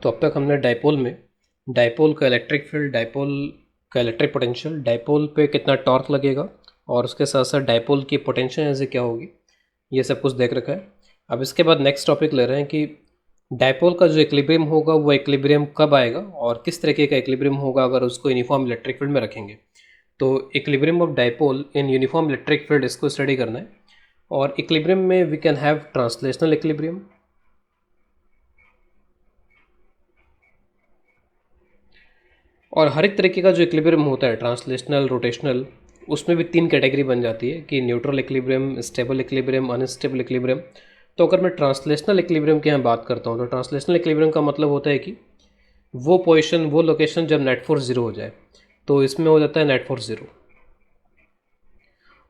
तो अब तक हमने डाइपोल में डाइपोल का इलेक्ट्रिक फील्ड, डाइपोल का इलेक्ट्रिक पोटेंशियल, डाइपोल पे कितना टॉर्क लगेगा और उसके साथ साथ डाइपोल की पोटेंशियल एनर्जी क्या होगी, ये सब कुछ देख रखा है। अब इसके बाद नेक्स्ट टॉपिक ले रहे हैं कि डाइपोल का जो इक्विलिब्रियम होगा वो इक्विलिब्रियम कब आएगा और किस तरीके का इक्विलिब्रियम होगा अगर उसको यूनिफॉर्म इलेक्ट्रिक फील्ड में रखेंगे। तो equilibrium of dipole in uniform electric field, इसको स्टडी करना है। और इक्विलिब्रियम में we can have translational equilibrium, और हर एक तरीके का जो इक्विलिब्रियम होता है ट्रांसलेशनल, रोटेशनल, उसमें भी 3 कैटेगरी बन जाती है कि neutral equilibrium, stable equilibrium, unstable equilibrium. तो अगर मैं ट्रांसलेशनल इक्विलिब्रियम की यहाँ बात करता हूँ तो ट्रांसलेशनल इक्विलिब्रियम का मतलब होता है कि वो पोजीशन, वो लोकेशन जब नेट फोर्स 0 हो जाए, तो इसमें हो जाता है नेट फोर्स 0।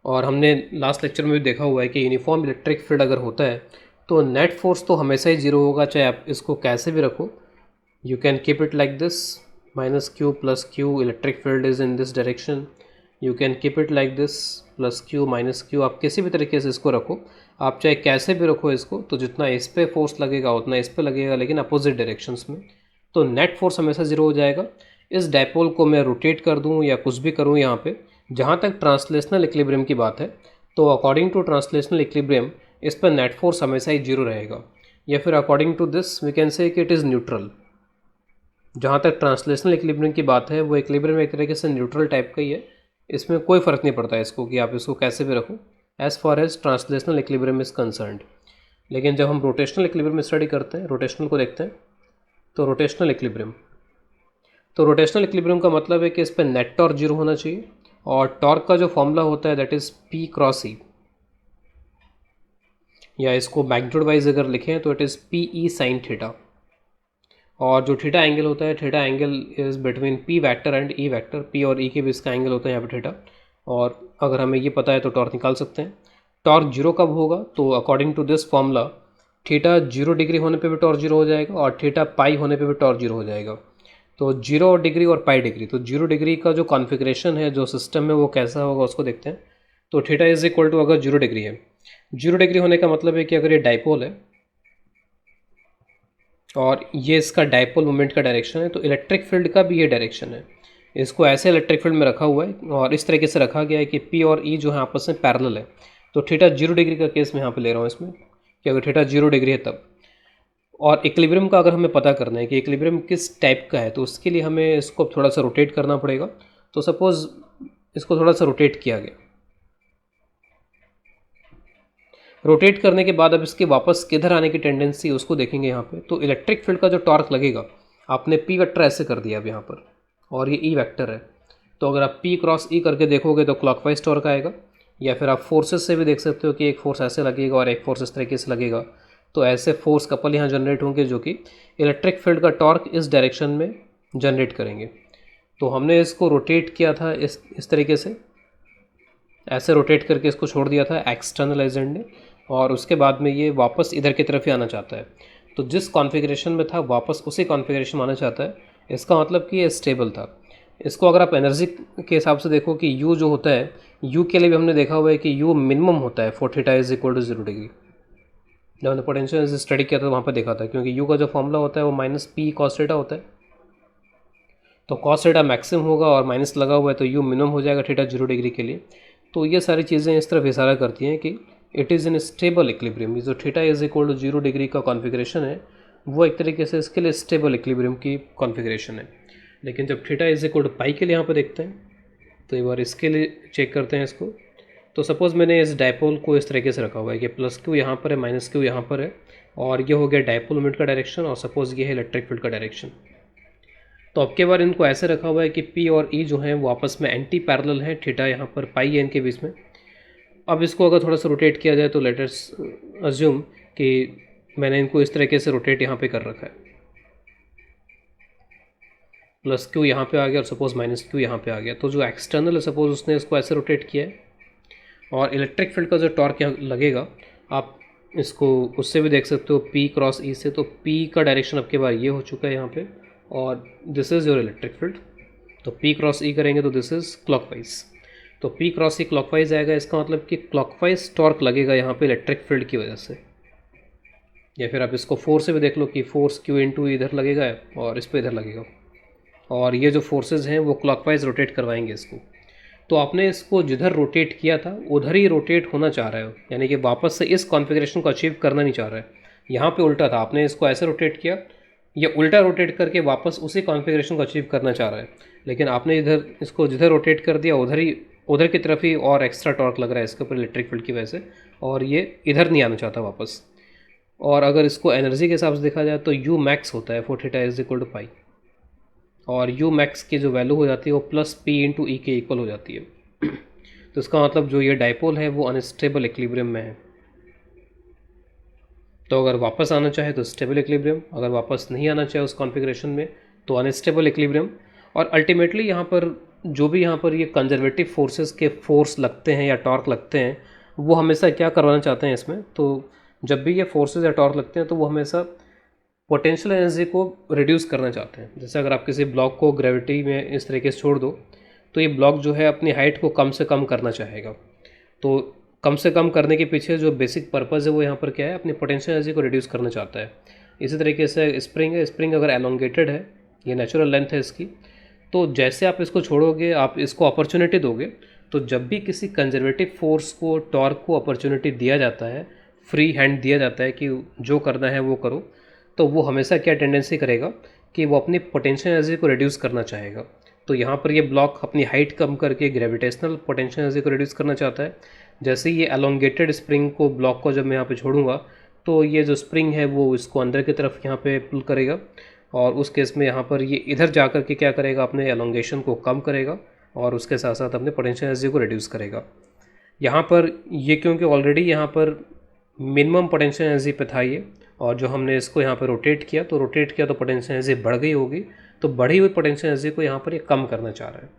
और हमने लास्ट लेक्चर में भी देखा हुआ है कि यूनिफॉर्म इलेक्ट्रिक फील्ड अगर होता है तो नेट फोर्स तो हमेशा ही 0 होगा, चाहे आप इसको कैसे भी रखो। You can keep it like this, minus q plus q, electric field is in this direction. You can keep it like this, plus q minus q, आप किसी भी तरीके से इसको रखो, आप चाहे कैसे भी रखो इसको, तो जितना इस पे फोर्स लगेगा उतना इस पे लगेगा, लेकिन अपोजिट डायरेक्शंस में, तो नेट फोर्स हमेशा 0 हो जाएगा। इस डाइपोल को मैं रोटेट कर दूँ या कुछ भी करूँ यहाँ पे, जहाँ तक ट्रांसलेशनल इक्विलिब्रियम की बात है, तो अकॉर्डिंग टू ट्रांसलेशनल इक्विलिब्रियम इस पर नेट फोर्स हमेशा ही 0 रहेगा, या फिर according to this we can say कि इट इज़ न्यूट्रल। जहाँ तक ट्रांसलेशनल इक्विलिब्रियम की बात है, वो इक्विलिब्रियम एक तरीके से न्यूट्रल टाइप का ही है, इसमें कोई फ़र्क नहीं पड़ता है इसको कि आप इसको कैसे भी रखो, as far as translational equilibrium is concerned. लेकिन जब हम रोटेशनल इक्विलिब्रियम स्टडी करते हैं, रोटेशनल को देखते हैं, तो रोटेशनल इक्विलिब्रियम का मतलब है कि इस पर नेट टॉर्क 0 होना चाहिए, और टॉर्क का जो फॉर्मूला होता है that is P cross E, या इसको मैग्नीट्यूड वाइज अगर लिखें तो it is PE sine theta. और जो थीटा एंगल होता है, theta angle is between P vector and E vector, P और ई के बीच का एंगल होता है यहाँ पे थीटा। और अगर हमें ये पता है तो टॉर्क निकाल सकते हैं। टॉर्क 0 कब होगा, तो according to this formula theta 0 degree होने पे भी टॉर्क 0 हो जाएगा, और थीटा पाई होने पे भी टॉर्क 0 हो जाएगा। तो 0 डिग्री और पाई डिग्री, तो 0 डिग्री का जो कॉन्फ़िगरेशन है जो सिस्टम में, वो कैसा होगा उसको देखते हैं। तो थीटा इज़ इक्वल टू, अगर 0 डिग्री है, 0 डिग्री होने का मतलब है कि अगर ये डाइपोल है और ये इसका डाइपोल मोमेंट का डायरेक्शन है, तो इलेक्ट्रिक फील्ड का भी ये डायरेक्शन है। इसको ऐसे इलेक्ट्रिक फील्ड में रखा हुआ है और इस तरीके से रखा गया है कि पी और ई जो है आपस में पैरेलल है। तो थीटा 0 डिग्री का केस मैं यहाँ पे ले रहा हूँ इसमें, कि अगर थीटा 0 डिग्री है तब। और इक्विलिब्रियम का अगर हमें पता करना है कि इक्विलिब्रियम किस टाइप का है, तो उसके लिए हमें इसको थोड़ा सा रोटेट करना पड़ेगा। तो सपोज़ इसको थोड़ा सा रोटेट किया गया, रोटेट करने के बाद अब इसके वापस किधर आने की टेंडेंसी है उसको देखेंगे यहाँ पे। तो इलेक्ट्रिक फील्ड का जो टॉर्क लगेगा, आपने पी वेक्टर ऐसे कर दिया अब यहाँ पर, और ये ई वेक्टर है, तो अगर आप पी क्रॉस ई करके देखोगे तो क्लॉकवाइज टॉर्क आएगा, या फिर आप फोर्सेस से भी देख सकते हो कि एक फोर्स ऐसे लगेगा और एक फोर्स इस तरीके से लगेगा। तो ऐसे फोर्स कपल यहाँ जनरेट होंगे जो कि इलेक्ट्रिक फील्ड का टॉर्क इस डायरेक्शन में जनरेट करेंगे। तो हमने इसको रोटेट किया था इस तरीके से, ऐसे रोटेट करके इसको छोड़ दिया था एक्सटर्नल एजेंट ने, और उसके बाद में ये वापस इधर की तरफ ही आना चाहता है। तो जिस कॉन्फ़िगरेशन में था वापस उसी कॉन्फ़िगरेशन में आना चाहता है। इसका मतलब कि ये स्टेबल था। इसको अगर आप एनर्जी के हिसाब से देखो कि यू जो होता है, यू के लिए भी हमने देखा हुआ है कि यू मिनिमम होता है for theta is equal to 0 degree. जब हमने पोटेंशियल स्टडी किया था वहाँ पर देखा था, क्योंकि यू का जो फॉर्मूला होता है वो माइनस पी कॉस थीटा होता है। तो कॉस थीटा मैक्सिमम होगा और माइनस लगा हुआ है तो यू मिनिमम हो जाएगा थीटा 0 डिग्री के लिए। तो ये सारी चीज़ें इस तरफ इशारा करती हैं कि it is in stable equilibrium. जो theta is equal to 0 degree का कॉन्फ़िगरेशन है वो एक तरीके से इसके लिए स्टेबल इक्विलिब्रियम की कॉन्फ़िगरेशन है। लेकिन जब थीटा इज इक्वल टू पाई के लिए यहाँ पर देखते हैं, तो एक बार इसके लिए चेक करते हैं इसको। तो सपोज़ मैंने इस डाइपोल को इस तरीके से रखा हुआ है कि प्लस क्यू यहाँ पर है, माइनस क्यू यहाँ पर है, और ये हो गया डाइपोल मोमेंट का डायरेक्शन, और सपोज़ ये है इलेक्ट्रिक फील्ड का डायरेक्शन। तो अब के बार इनको ऐसे रखा हुआ है कि पी और ई जो हैं वो आपस में एंटी पैरेलल हैं, थीटा यहाँ पर पाई है इनके बीच में। अब इसको अगर थोड़ा सा रोटेट किया जाए तो लेट अस अज्यूम कि मैंने इनको इस तरीके से रोटेट यहाँ पे कर रखा है, प्लस क्यू यहाँ पे आ गया और सपोज़ माइनस क्यू यहाँ पे आ गया। तो जो एक्सटर्नल है सपोज़ उसने इसको ऐसे रोटेट किया है, और इलेक्ट्रिक फील्ड का जो टॉर्क यहाँ लगेगा आप इसको उससे भी देख सकते हो पी क्रॉस ई से। तो पी का डायरेक्शन अब के बार ये हो चुका है यहाँ पे, और this is your electric field. तो पी क्रॉस ई करेंगे तो दिस इज़ क्लॉकवाइज। तो पी क्रॉस ई क्लॉकवाइज आएगा, इसका मतलब कि क्लॉकवाइज टॉर्क लगेगा यहाँ पे इलेक्ट्रिक फील्ड की वजह से। या फिर आप इसको फोर्स से भी देख लो कि फोर्स क्यू इंटू इधर लगेगा और इस पर इधर लगेगा, और ये जो फोर्सेज हैं वो क्लॉकवाइज रोटेट करवाएंगे इसको। तो आपने इसको जिधर रोटेट किया था उधर ही रोटेट होना चाह रहे हो, यानी कि वापस से इस कॉन्फ़िगरेशन को अचीव करना नहीं चाह रहा है। यहाँ पे उल्टा था, आपने इसको ऐसे रोटेट किया, ये उल्टा रोटेट करके वापस उसी कॉन्फ़िगरेशन को अचीव करना चाह रहा है। लेकिन आपने इधर इसको जिधर रोटेट कर दिया उधर की तरफ ही और एक्स्ट्रा टॉर्क लग रहा है इसके ऊपर इलेक्ट्रिक फील्ड की वजह से, और ये इधर नहीं आना चाहता वापस। और अगर इसको एनर्जी के हिसाब से देखा जाए तो यू मैक्स होता है for theta is equal to pi, और यू मैक्स की जो वैल्यू हो जाती है वो प्लस पी इंटू ई के इक्वल हो जाती है। तो इसका मतलब जो ये डाइपोल है वो अनस्टेबल इक्विलिब्रियम में है। तो अगर वापस आना चाहे तो स्टेबल इक्विलिब्रियम, अगर वापस नहीं आना चाहे उस कॉन्फ़िगरेशन में तो अनस्टेबल इक्विलिब्रियम। और अल्टीमेटली यहाँ पर जो भी यहाँ पर ये कंजर्वेटिव फोर्सेस के फोर्स लगते हैं या टॉर्क लगते हैं, वो हमेशा क्या करवाना चाहते हैं इसमें, तो जब भी ये फोर्सेस या टॉर्क लगते हैं तो वो हमेशा पोटेंशियल एनर्जी को रिड्यूस करना चाहते हैं। जैसे अगर आप किसी ब्लॉक को ग्रेविटी में इस तरीके से छोड़ दो तो ये ब्लॉक जो है अपनी हाइट को कम से कम करना चाहेगा। तो कम से कम करने के पीछे जो बेसिक पर्पज़ है वो यहाँ पर क्या है, अपनी पोटेंशियल एनर्जी को रिड्यूस करना चाहता है। इसी तरीके से स्प्रिंग है, स्प्रिंग अगर एलोंगेटेड है, ये नेचुरल लेंथ है इसकी, तो जैसे आप इसको छोड़ोगे, आप इसको अपॉर्चुनिटी दोगे, तो जब भी किसी कंजर्वेटिव फोर्स को, टॉर्क को अपॉर्चुनिटी दिया जाता है, फ्री हैंड दिया जाता है कि जो करना है वो करो, तो वो हमेशा क्या टेंडेंसी करेगा कि वो अपनी पोटेंशियल एनर्जी को रिड्यूस करना चाहेगा। तो यहाँ पर ये ब्लॉक अपनी हाइट कम करके ग्रेविटेशनल पोटेंशियल एनर्जी को रिड्यूस करना चाहता है। जैसे ये एलोंगेटेड स्प्रिंग को, ब्लॉक को जब मैं यहाँ पे छोड़ूंगा तो ये जो स्प्रिंग है वो इसको अंदर की तरफ यहाँ पे पुल करेगा, और उस केस में यहाँ पर ये इधर जा कर के क्या करेगा, अपने एलोंगेशन को कम करेगा और उसके साथ साथ अपने पोटेंशियल एनर्जी को रिड्यूस करेगा। यहाँ पर ये क्योंकि ऑलरेडी यहाँ पर मिनिमम पोटेंशियल एनर्जी पे था ये, और जो हमने इसको यहाँ पर रोटेट किया तो पोटेंशियल एनर्जी बढ़ गई होगी, तो बढ़ी हुई पोटेंशियल एनर्जी को यहाँ पर ये कम करना चाह रहा है।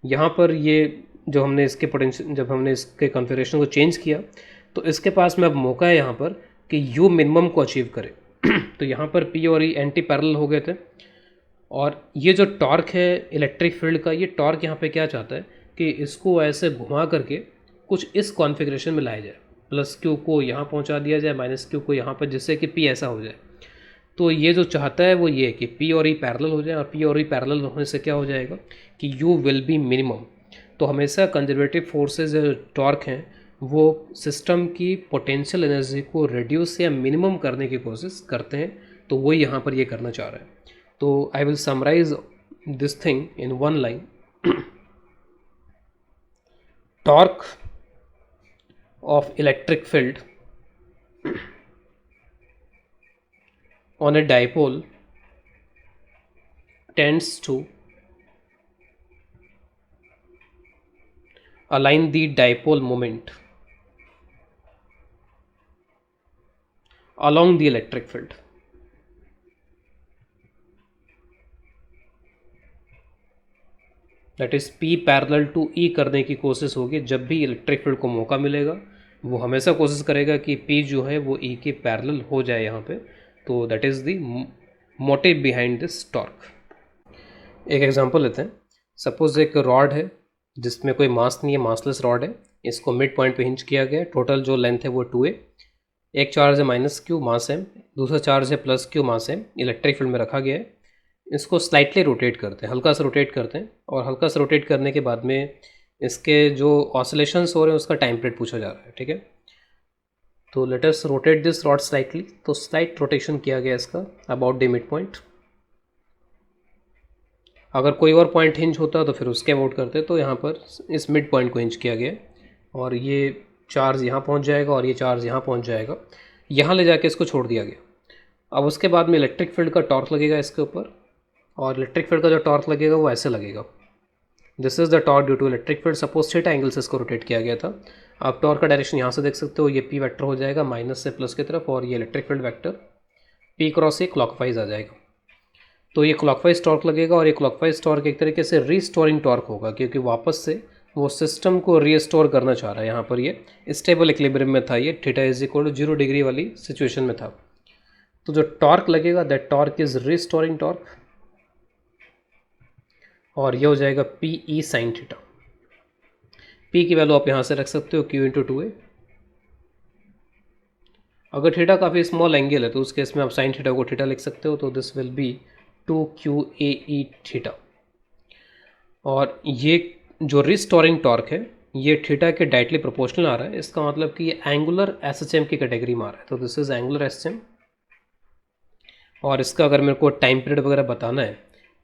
यहाँ पर ये जो हमने इसके पोटेंशियल, जब हमने इसके कॉन्फ़िगरेशन को चेंज किया तो इसके पास में अब मौका है यहाँ पर कि यू मिनिमम को अचीव करे। तो यहाँ पर पी और ई एंटी पैरेलल हो गए थे, और ये जो टॉर्क है इलेक्ट्रिक फील्ड का, ये टॉर्क यहाँ पे क्या चाहता है कि इसको ऐसे घुमा करके कुछ इस कॉन्फ़िगरेशन में लाया जाए, प्लस क्यू को यहाँ पहुँचा दिया जाए, माइनस क्यू को यहाँ पर, जिससे कि पी ऐसा हो जाए। तो ये जो चाहता है वो ये है कि पी और ई पैरेलल हो जाए, और पी और ई पैरेलल होने से क्या हो जाएगा कि यू विल बी मिनिमम। तो हमेशा कंजर्वेटिव फोर्सेज जो टॉर्क हैं वो सिस्टम की पोटेंशियल एनर्जी को रिड्यूस या मिनिमम करने की कोशिश करते हैं, तो वही यहाँ पर ये करना चाह रहा है। तो I will summarize this thing in one line. Torque of electric field on a dipole tends to align the dipole moment along the electric field. That is P parallel to E करने की कोशिश होगी। जब भी electric field को मौका मिलेगा वो हमेशा कोशिश करेगा कि P जो है वो E के पैरेलल हो जाए यहाँ पे। तो that is the motive behind this torque. एक एग्जांपल लेते हैं। सपोज एक रॉड है जिसमें कोई मास नहीं है, मासलेस रॉड है, इसको मिड पॉइंट पे हिंच किया गया है, टोटल जो लेंथ है वो 2a, एक चार्ज है माइनस क्यू मास m, दूसरा चार्ज है प्लस क्यू मास m, इलेक्ट्रिक फील्ड में रखा गया है। इसको स्लाइटली रोटेट करते हैं, हल्का सा रोटेट करते हैं, और हल्का सा रोटेट करने के बाद में इसके जो ऑसिलेशंस हो रहे हैं उसका टाइम पीरियड पूछा जा रहा है, ठीक है। तो let us rotate this rod slightly. तो स्लाइट रोटेशन किया गया इसका अबाउट द मिड पॉइंट। अगर कोई और पॉइंट हिंज होता तो फिर उसके अबाउट करते, तो यहाँ पर इस मिड पॉइंट को हिंज किया गया, और ये चार्ज यहाँ पहुँच जाएगा और ये चार्ज यहाँ पहुँच जाएगा, यहाँ ले जाके इसको छोड़ दिया गया। अब उसके बाद में इलेक्ट्रिक फील्ड का टॉर्क लगेगा इसके ऊपर, और इलेक्ट्रिक फील्ड का जो टॉर्क लगेगा वो ऐसे लगेगा। This is the torque due to electric field. Suppose theta angle से इसको रोटेट किया गया था। आप टॉर्क का डायरेक्शन यहाँ से देख सकते हो, ये पी वेक्टर हो जाएगा माइनस से प्लस की तरफ, और ये electric field vector P cross से क्लॉकवाइज आ जाएगा। तो ये क्लॉकवाइज टॉर्क लगेगा, और ये क्लॉकवाइज टॉर्क एक तरीके से रीस्टोरिंग टॉर्क होगा, क्योंकि वापस से वो सिस्टम को रीस्टोर करना चाह रहा है। यहाँ पर ये स्टेबल इक्विलिब्रियम में था, ये theta is equal to 0 degree वाली सिचुएशन में था। तो जो टॉर्क लगेगा that torque is restoring torque, और ये हो जाएगा P E sine theta. P की वैल्यू आप यहाँ से रख सकते हो Q इंटू 2a। अगर थीटा काफ़ी स्मॉल एंगल है तो उस केस में आप साइन थीटा को थीटा लिख सकते हो, तो this will be 2qa theta. और ये जो रिस्टोरिंग टॉर्क है ये थीटा के डायरेक्टली प्रोपोर्शनल आ रहा है, इसका मतलब कि ये एंगुलर एसएचएम की कैटेगरी में आ रहा है, तो दिस इज एंगुलर एसएचएम। और इसका अगर मेरे को टाइम पीरियड वगैरह बताना है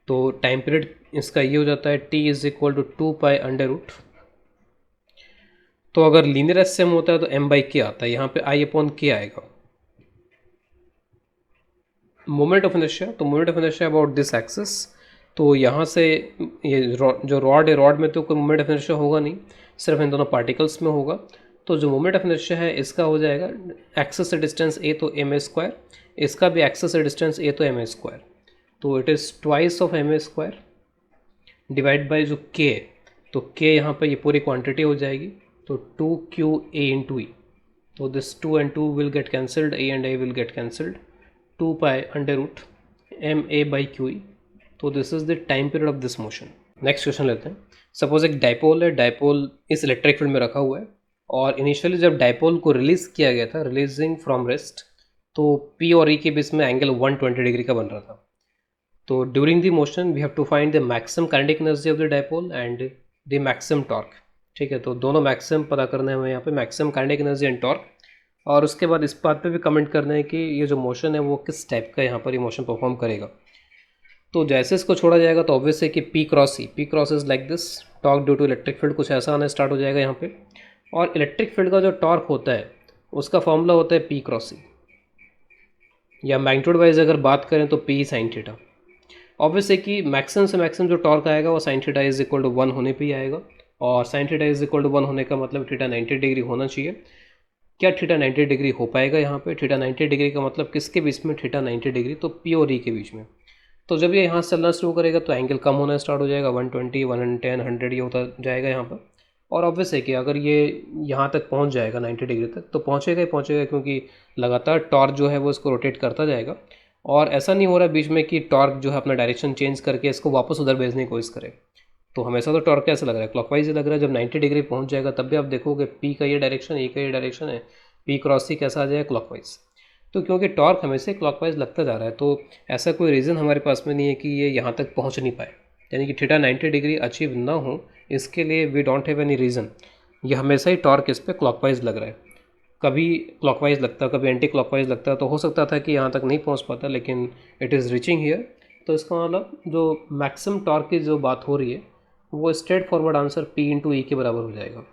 तो टाइम पीरियड इसका ये हो जाता है t इज इक्वल टू 2π√। तो अगर लीनियर एसएचएम होता है तो m/k आता है, यहाँ पे I/k आएगा। मोमेंट ऑफ इनर्शिया, तो moment of inertia about this axis, तो यहाँ से ये जो रॉड है, रॉड में तो कोई मोमेंट ऑफ इनर्शिया होगा नहीं, सिर्फ इन दोनों पार्टिकल्स में होगा। तो जो मोमेंट ऑफ इनर्शिया है इसका हो जाएगा एक्सिस से डिस्टेंस a तो ma², इसका भी एक्सिस से डिस्टेंस a तो ma², तो it is twice of ma² divide by जो k है, तो k यहाँ पर ये पूरी क्वांटिटी हो जाएगी, तो 2qa इंटू e, तो this 2 and 2 will get cancelled, a and a will get cancelled, 2π√ma/qe। तो this is the time period of this motion. Next question लेते हैं। सपोज एक डायपोल है, डायपोल इस इलेक्ट्रिक फील्ड में रखा हुआ है और इनिशियली जब डायपोल को रिलीज किया गया था, रिलीजिंग फ्रॉम रेस्ट, तो p और e के बीच में एंगल 120 डिग्री का बन रहा था। तो during the motion we have to find the maximum kinetic energy of the dipole and the maximum torque. ठीक है, तो दोनों मैक्सिमम पता करना है हमें यहाँ पे, maximum kinetic energy and torque. और उसके बाद इस बात पे भी कमेंट करना है कि ये जो मोशन है वो किस टाइप का यहाँ पर ये मोशन परफॉर्म करेगा। तो जैसे इसको छोड़ा जाएगा तो ऑब्वियस है कि P cross is like this, torque due to electric field कुछ ऐसा आना स्टार्ट हो जाएगा यहाँ पे। और इलेक्ट्रिक फील्ड का जो टॉर्क होता है उसका फॉर्मूला होता है P क्रॉस, या मैग्नीट्यूड वाइज अगर बात करें तो P साइन थीटा। ऑब्वियस है कि मैक्सिमम से मैक्सिमम जो टॉर्क आएगा वो sine theta is equal to 1 होने पे ही आएगा, और sine theta is equal to 1 होने का मतलब थीटा 90 डिग्री होना चाहिए। क्या थीटा 90 डिग्री हो पाएगा यहाँ पे? थीटा 90 डिग्री का मतलब किसके बीच में? थीटा 90 डिग्री, तो P और E के बीच में। तो जब ये यहाँ से चलना शुरू करेगा तो एंगल कम होना स्टार्ट हो जाएगा, 120, 110, 100 ये होता जाएगा यहाँ पर। और ऑब्वियस है कि अगर ये यहाँ तक पहुँच जाएगा 90 डिग्री तक तो पहुँचेगा ही पहुँचेगा, क्योंकि लगातार टॉर्क जो है वो इसको रोटेट करता जाएगा। और ऐसा नहीं हो रहा बीच में कि टॉर्क जो है अपना डायरेक्शन चेंज करके इसको वापस उधर भेजने की कोशिश करे। तो हमेशा तो टॉर्क कैसा लग रहा है? क्लॉकवाइज ही लग रहा है। जब 90 डिग्री पहुँच जाएगा तब भी आप देखोगे P का ये डायरेक्शन, E का ये डायरेक्शन है, P क्रॉस C कैसा आ जाएगा? क्लॉकवाइज। तो क्योंकि टॉर्क हमेशा क्लॉकवाइज लगता जा रहा है तो ऐसा कोई रीज़न हमारे पास में नहीं है कि ये यहाँ तक पहुँच नहीं पाए, यानी कि थीटा 90 डिग्री अचीव ना हो, इसके लिए we don't have any reason. ये हमेशा ही टॉर्क इस पर क्लॉकवाइज लग रहा है, कभी क्लॉकवाइज लगता कभी एंटी क्लॉकवाइज लगता, तो हो सकता था कि यहाँ तक नहीं पहुँच पाता, लेकिन इट इज़ रीचिंग हियर। तो इसका मतलब जो मैक्सिमम टॉर्क की जो बात हो रही है वो straight forward answer P into E के बराबर हो जाएगा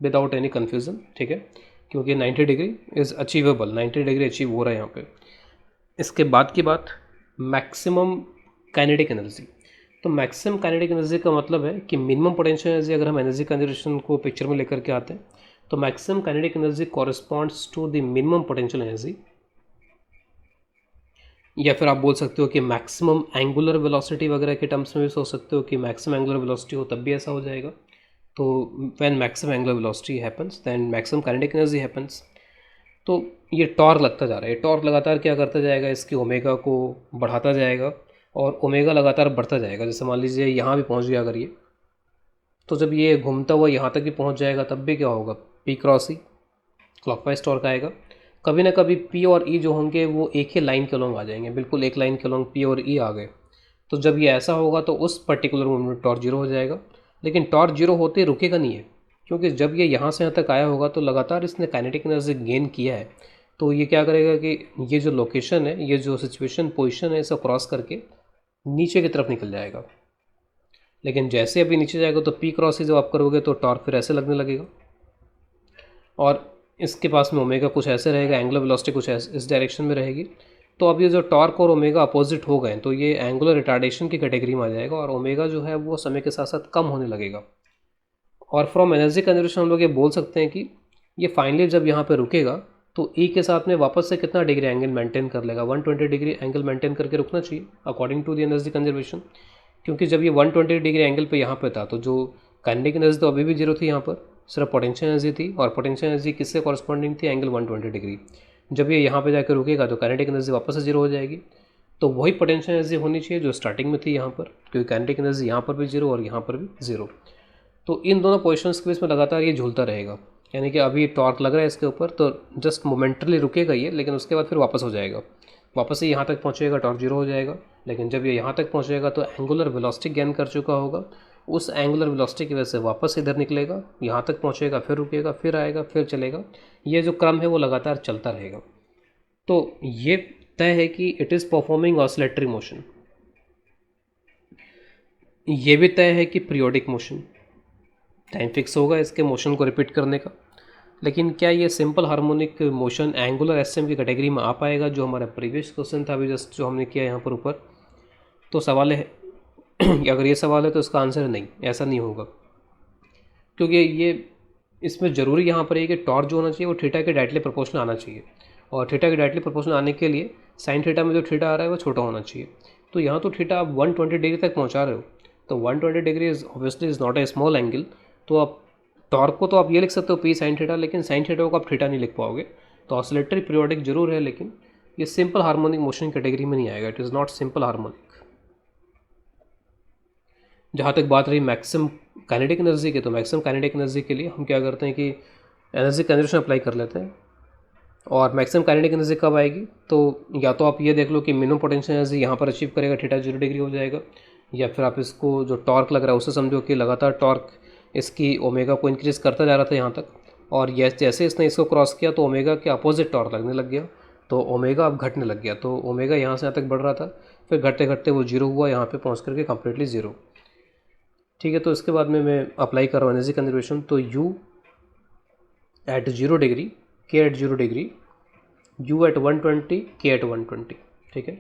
विदाउट एनी कन्फ्यूज़न। ठीक है, क्योंकि 90 degree is achievable, 90 degree achieve हो रहा है यहाँ पे। इसके बाद की बात मैक्सिमम काइनेटिक एनर्जी। तो मैक्सिमम काइनेटिक एनर्जी का मतलब है कि मिनिमम पोटेंशियल एनर्जी, अगर हम एनर्जी कंजर्वेशन को पिक्चर में लेकर के आते हैं तो maximum kinetic energy corresponds to the minimum potential energy, या फिर आप बोल सकते हो कि मैक्सिमम एंगुलर वेलोसिटी वगैरह के टर्म्स में भी सोच सकते हो कि मैक्सिमम एंगुलर वेलोसिटी हो तब भी ऐसा हो जाएगा। तो when maximum angular velocity happens then maximum kinetic energy happens. तो ये टॉर्क लगता जा रहा है, ये टॉर्क लगातार क्या करता जाएगा? इसकी ओमेगा को बढ़ाता जाएगा और ओमेगा लगातार बढ़ता जाएगा। जैसे मान लीजिए यहाँ भी पहुँच गया अगर ये, तो जब ये घूमता हुआ यहाँ तक भी पहुँच जाएगा तब भी क्या होगा? P cross E clockwise torque आएगा। कभी ना कभी P और E जो होंगे वो एक ही लाइन के अलॉन्ग आ जाएंगे, बिल्कुल एक लाइन के अलॉन्ग P और E आ गए। तो जब ये ऐसा होगा तो उस पर्टिकुलर मोमेंट में टॉर्क जीरो हो जाएगा, लेकिन टॉर्क जीरो होते रुकेगा नहीं है, क्योंकि जब ये यहाँ से यहाँ तक आया होगा तो लगातार इसने काइनेटिक एनर्जी गेन किया है। तो ये क्या करेगा कि ये जो लोकेशन है, ये जो सिचुएशन पोजिशन है, इसे क्रॉस करके नीचे की तरफ निकल जाएगा। लेकिन जैसे अभी नीचे जाएगा तो P क्रॉस जब आप करोगे तो टॉर्क फिर ऐसे लगने लगेगा, और इसके पास में ओमेगा कुछ ऐसे रहेगा, एंगुलर वेलोसिटी कुछ इस डायरेक्शन में रहेगी। तो अब ये जो टॉर्क और ओमेगा अपोजिट हो गए तो ये एंगुलर रिटार्डेशन की कैटेगरी में आ जाएगा, और ओमेगा जो है वो समय के साथ साथ कम होने लगेगा। और फ्रॉम एनर्जी कंजर्वेशन हम लोग ये बोल सकते हैं कि ये फाइनली जब यहाँ पे रुकेगा तो E के साथ में वापस से कितना डिग्री एंगल मेंटेन कर लेगा? 120 डिग्री एंगल मेंटेन करके रुकना चाहिए according to the energy conservation. क्योंकि जब ये 120 डिग्री एंगल पे यहाँ पे था तो जो काइनेटिक एनर्जी तो अभी भी जीरो थी, यहाँ पर सिर्फ पोटेंशियल एनर्जी थी, और पोटेंशियल एनर्जी किससे कॉरस्पॉन्डिंग थी? Angle 120 degree. जब ये यहाँ पे जाकर रुकेगा तो काइनेटिक एनर्जी वापस से जीरो हो जाएगी। तो वही पोटेंशियल एनर्जी होनी चाहिए जो स्टार्टिंग में थी यहाँ पर, क्योंकि काइनेटिक एनर्जी यहाँ पर भी जीरो और यहाँ पर भी जीरो। तो इन दोनों पोजिशंस के बीच में लगातार ये झूलता रहेगा। यानी कि अभी टॉर्क लग रहा है इसके ऊपर, तो जस्ट मोमेंटली रुकेगा ये, लेकिन उसके बाद फिर वापस हो जाएगा, वापस से यहाँ तक पहुँचेगा, टॉर्क जीरो हो जाएगा। लेकिन जब ये यहाँ तक पहुँचेगा तो एंगुलर वेलोसिटी गेन कर चुका होगा, उस एंगुलर वेलोसिटी की वजह से वापस इधर निकलेगा, यहाँ तक पहुँचेगा, फिर रुकेगा, फिर आएगा, फिर चलेगा। ये जो क्रम है वो लगातार चलता रहेगा। तो ये तय है कि it is performing oscillatory motion. ये भी तय है कि पीरियोडिक मोशन, टाइम फिक्स होगा इसके मोशन को रिपीट करने का। लेकिन क्या ये simple harmonic motion angular SM की कैटेगरी में आ पाएगा, जो हमारा प्रीवियस क्वेश्चन था अभी जस्ट जो हमने किया यहाँ पर ऊपर। तो सवाल है अगर ये सवाल है तो इसका आंसर है नहीं, ऐसा नहीं होगा। क्योंकि ये इसमें ज़रूरी यहाँ पर है कि टॉर्क जो होना चाहिए वो थीटा के डायरेक्टली प्रोपोर्शनल आना चाहिए, और थीटा के डायरेक्टली प्रोपोर्शनल आने के लिए साइन थीटा में जो थीटा आ रहा है वो छोटा होना चाहिए। तो यहाँ तो थीटा आप 120 डिग्री तक पहुँचा रहे हो, तो 120 degree is obviously is not a small angle. तो आप टॉर्क को तो आप ये लिख सकते हो पी साइन थीटा, लेकिन साइन थीटा को आप थीटा नहीं लिख पाओगे। तो ऑसिलेटरी पीरियोडिक जरूर है, लेकिन ये सिंपल हार्मोनिक मोशन कैटेगरी में नहीं आएगा, it is not simple harmonic. जहाँ तक बात रही मैक्सिमम काइनेटिक एनर्जी की, तो मैक्सिमम काइनेटिक एनर्जी के लिए हम क्या करते हैं कि एनर्जी कंजर्वेशन अप्लाई कर लेते हैं। और मैक्सिमम काइनेटिक एनर्जी कब आएगी, तो या तो आप ये देख लो कि मिनिमम पोटेंशियल एनर्जी यहाँ पर अचीव करेगा, थीटा 0 डिग्री हो जाएगा, या फिर आप इसको जो टॉर्क लग रहा है उसे समझो कि लगातार टॉर्क इसकी ओमेगा को इंक्रीज़ करता जा रहा था यहाँ तक, और ये जैसे इसने इसको क्रॉस किया तो ओमेगा के अपोजिट टॉर्क लगने लग गया, तो ओमेगा अब घटने लग गया। तो ओमेगा यहाँ से यहाँ तक बढ़ रहा था, फिर घटते घटते वो जीरो हुआ, यहाँ पे पहुँच करके कम्प्लीटली ज़ीरो। ठीक है, तो इसके बाद में मैं अप्लाई कर रहा हूँ एनर्जी कंजर्वेशन। तो u at 0 degree, k at 0 degree, u at 120, k at 120। ठीक है,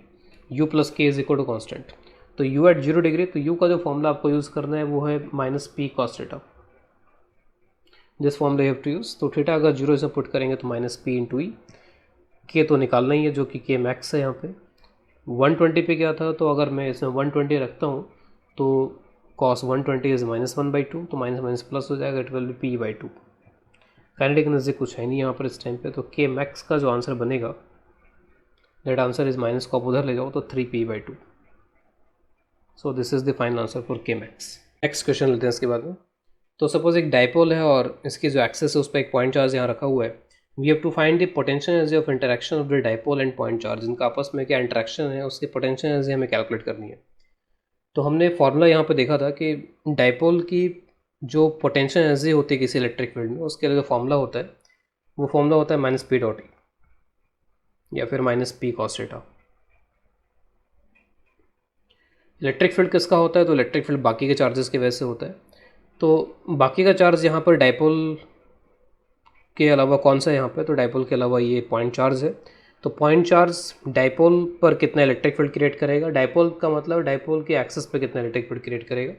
u plus k is equal to constant. तो u एट 0 डिग्री, तो u का जो फॉर्मूला आपको यूज़ करना है वो है -p cos theta. This formula you have to use. तो थीटा अगर 0 इसमें पुट करेंगे तो -p इंटू ई, k तो निकालना ही है जो कि k मैक्स है यहाँ पे। 120 पे क्या था, तो अगर मैं इसमें 120 रखता हूँ तो cos 120 इज़ -1/2, तो माइनस माइनस प्लस हो जाएगा, it will be p/2। Kinetic energy कुछ है नहीं यहाँ पर इस टाइम पे, तो k मैक्स का जो आंसर बनेगा दैट आंसर इज माइनस को आप उधर ले जाओ तो 3p/2। So this is the final answer for k max. Next question लेते हैं इसके बाद में। तो सपोज एक डाइपोल है और इसकी जो एक्सेस है उस पर एक पॉइंट चार्ज यहाँ रखा हुआ है। We have to find the potential energy of interaction of the dipole and point charge. इनका आपस में क्या इंटरेक्शन है, उसकी पोटेंशियल एनर्जी हमें कैलकुलेट करनी है। तो हमने फार्मूला यहाँ पे देखा था कि डाइपोल की जो पोटेंशियल एनर्जी होती है किसी इलेक्ट्रिक फील्ड में, उसके लिए जो फार्मूला होता है वो फार्मूला होता है -p.E या फिर -p cos theta. Electric field किसका होता है, तो इलेक्ट्रिक फील्ड बाकी के चार्जेस की वजह से होता है। तो बाकी का चार्ज यहाँ पर डाइपोल के अलावा कौन सा है यहाँ पे, तो डाइपोल के अलावा ये पॉइंट चार्ज है। तो पॉइंट चार्ज डाइपोल पर कितना इलेक्ट्रिक फील्ड क्रिएट करेगा, डाइपोल का मतलब डाइपोल के एक्सेस पे कितना इलेक्ट्रिक फील्ड क्रिएट करेगा।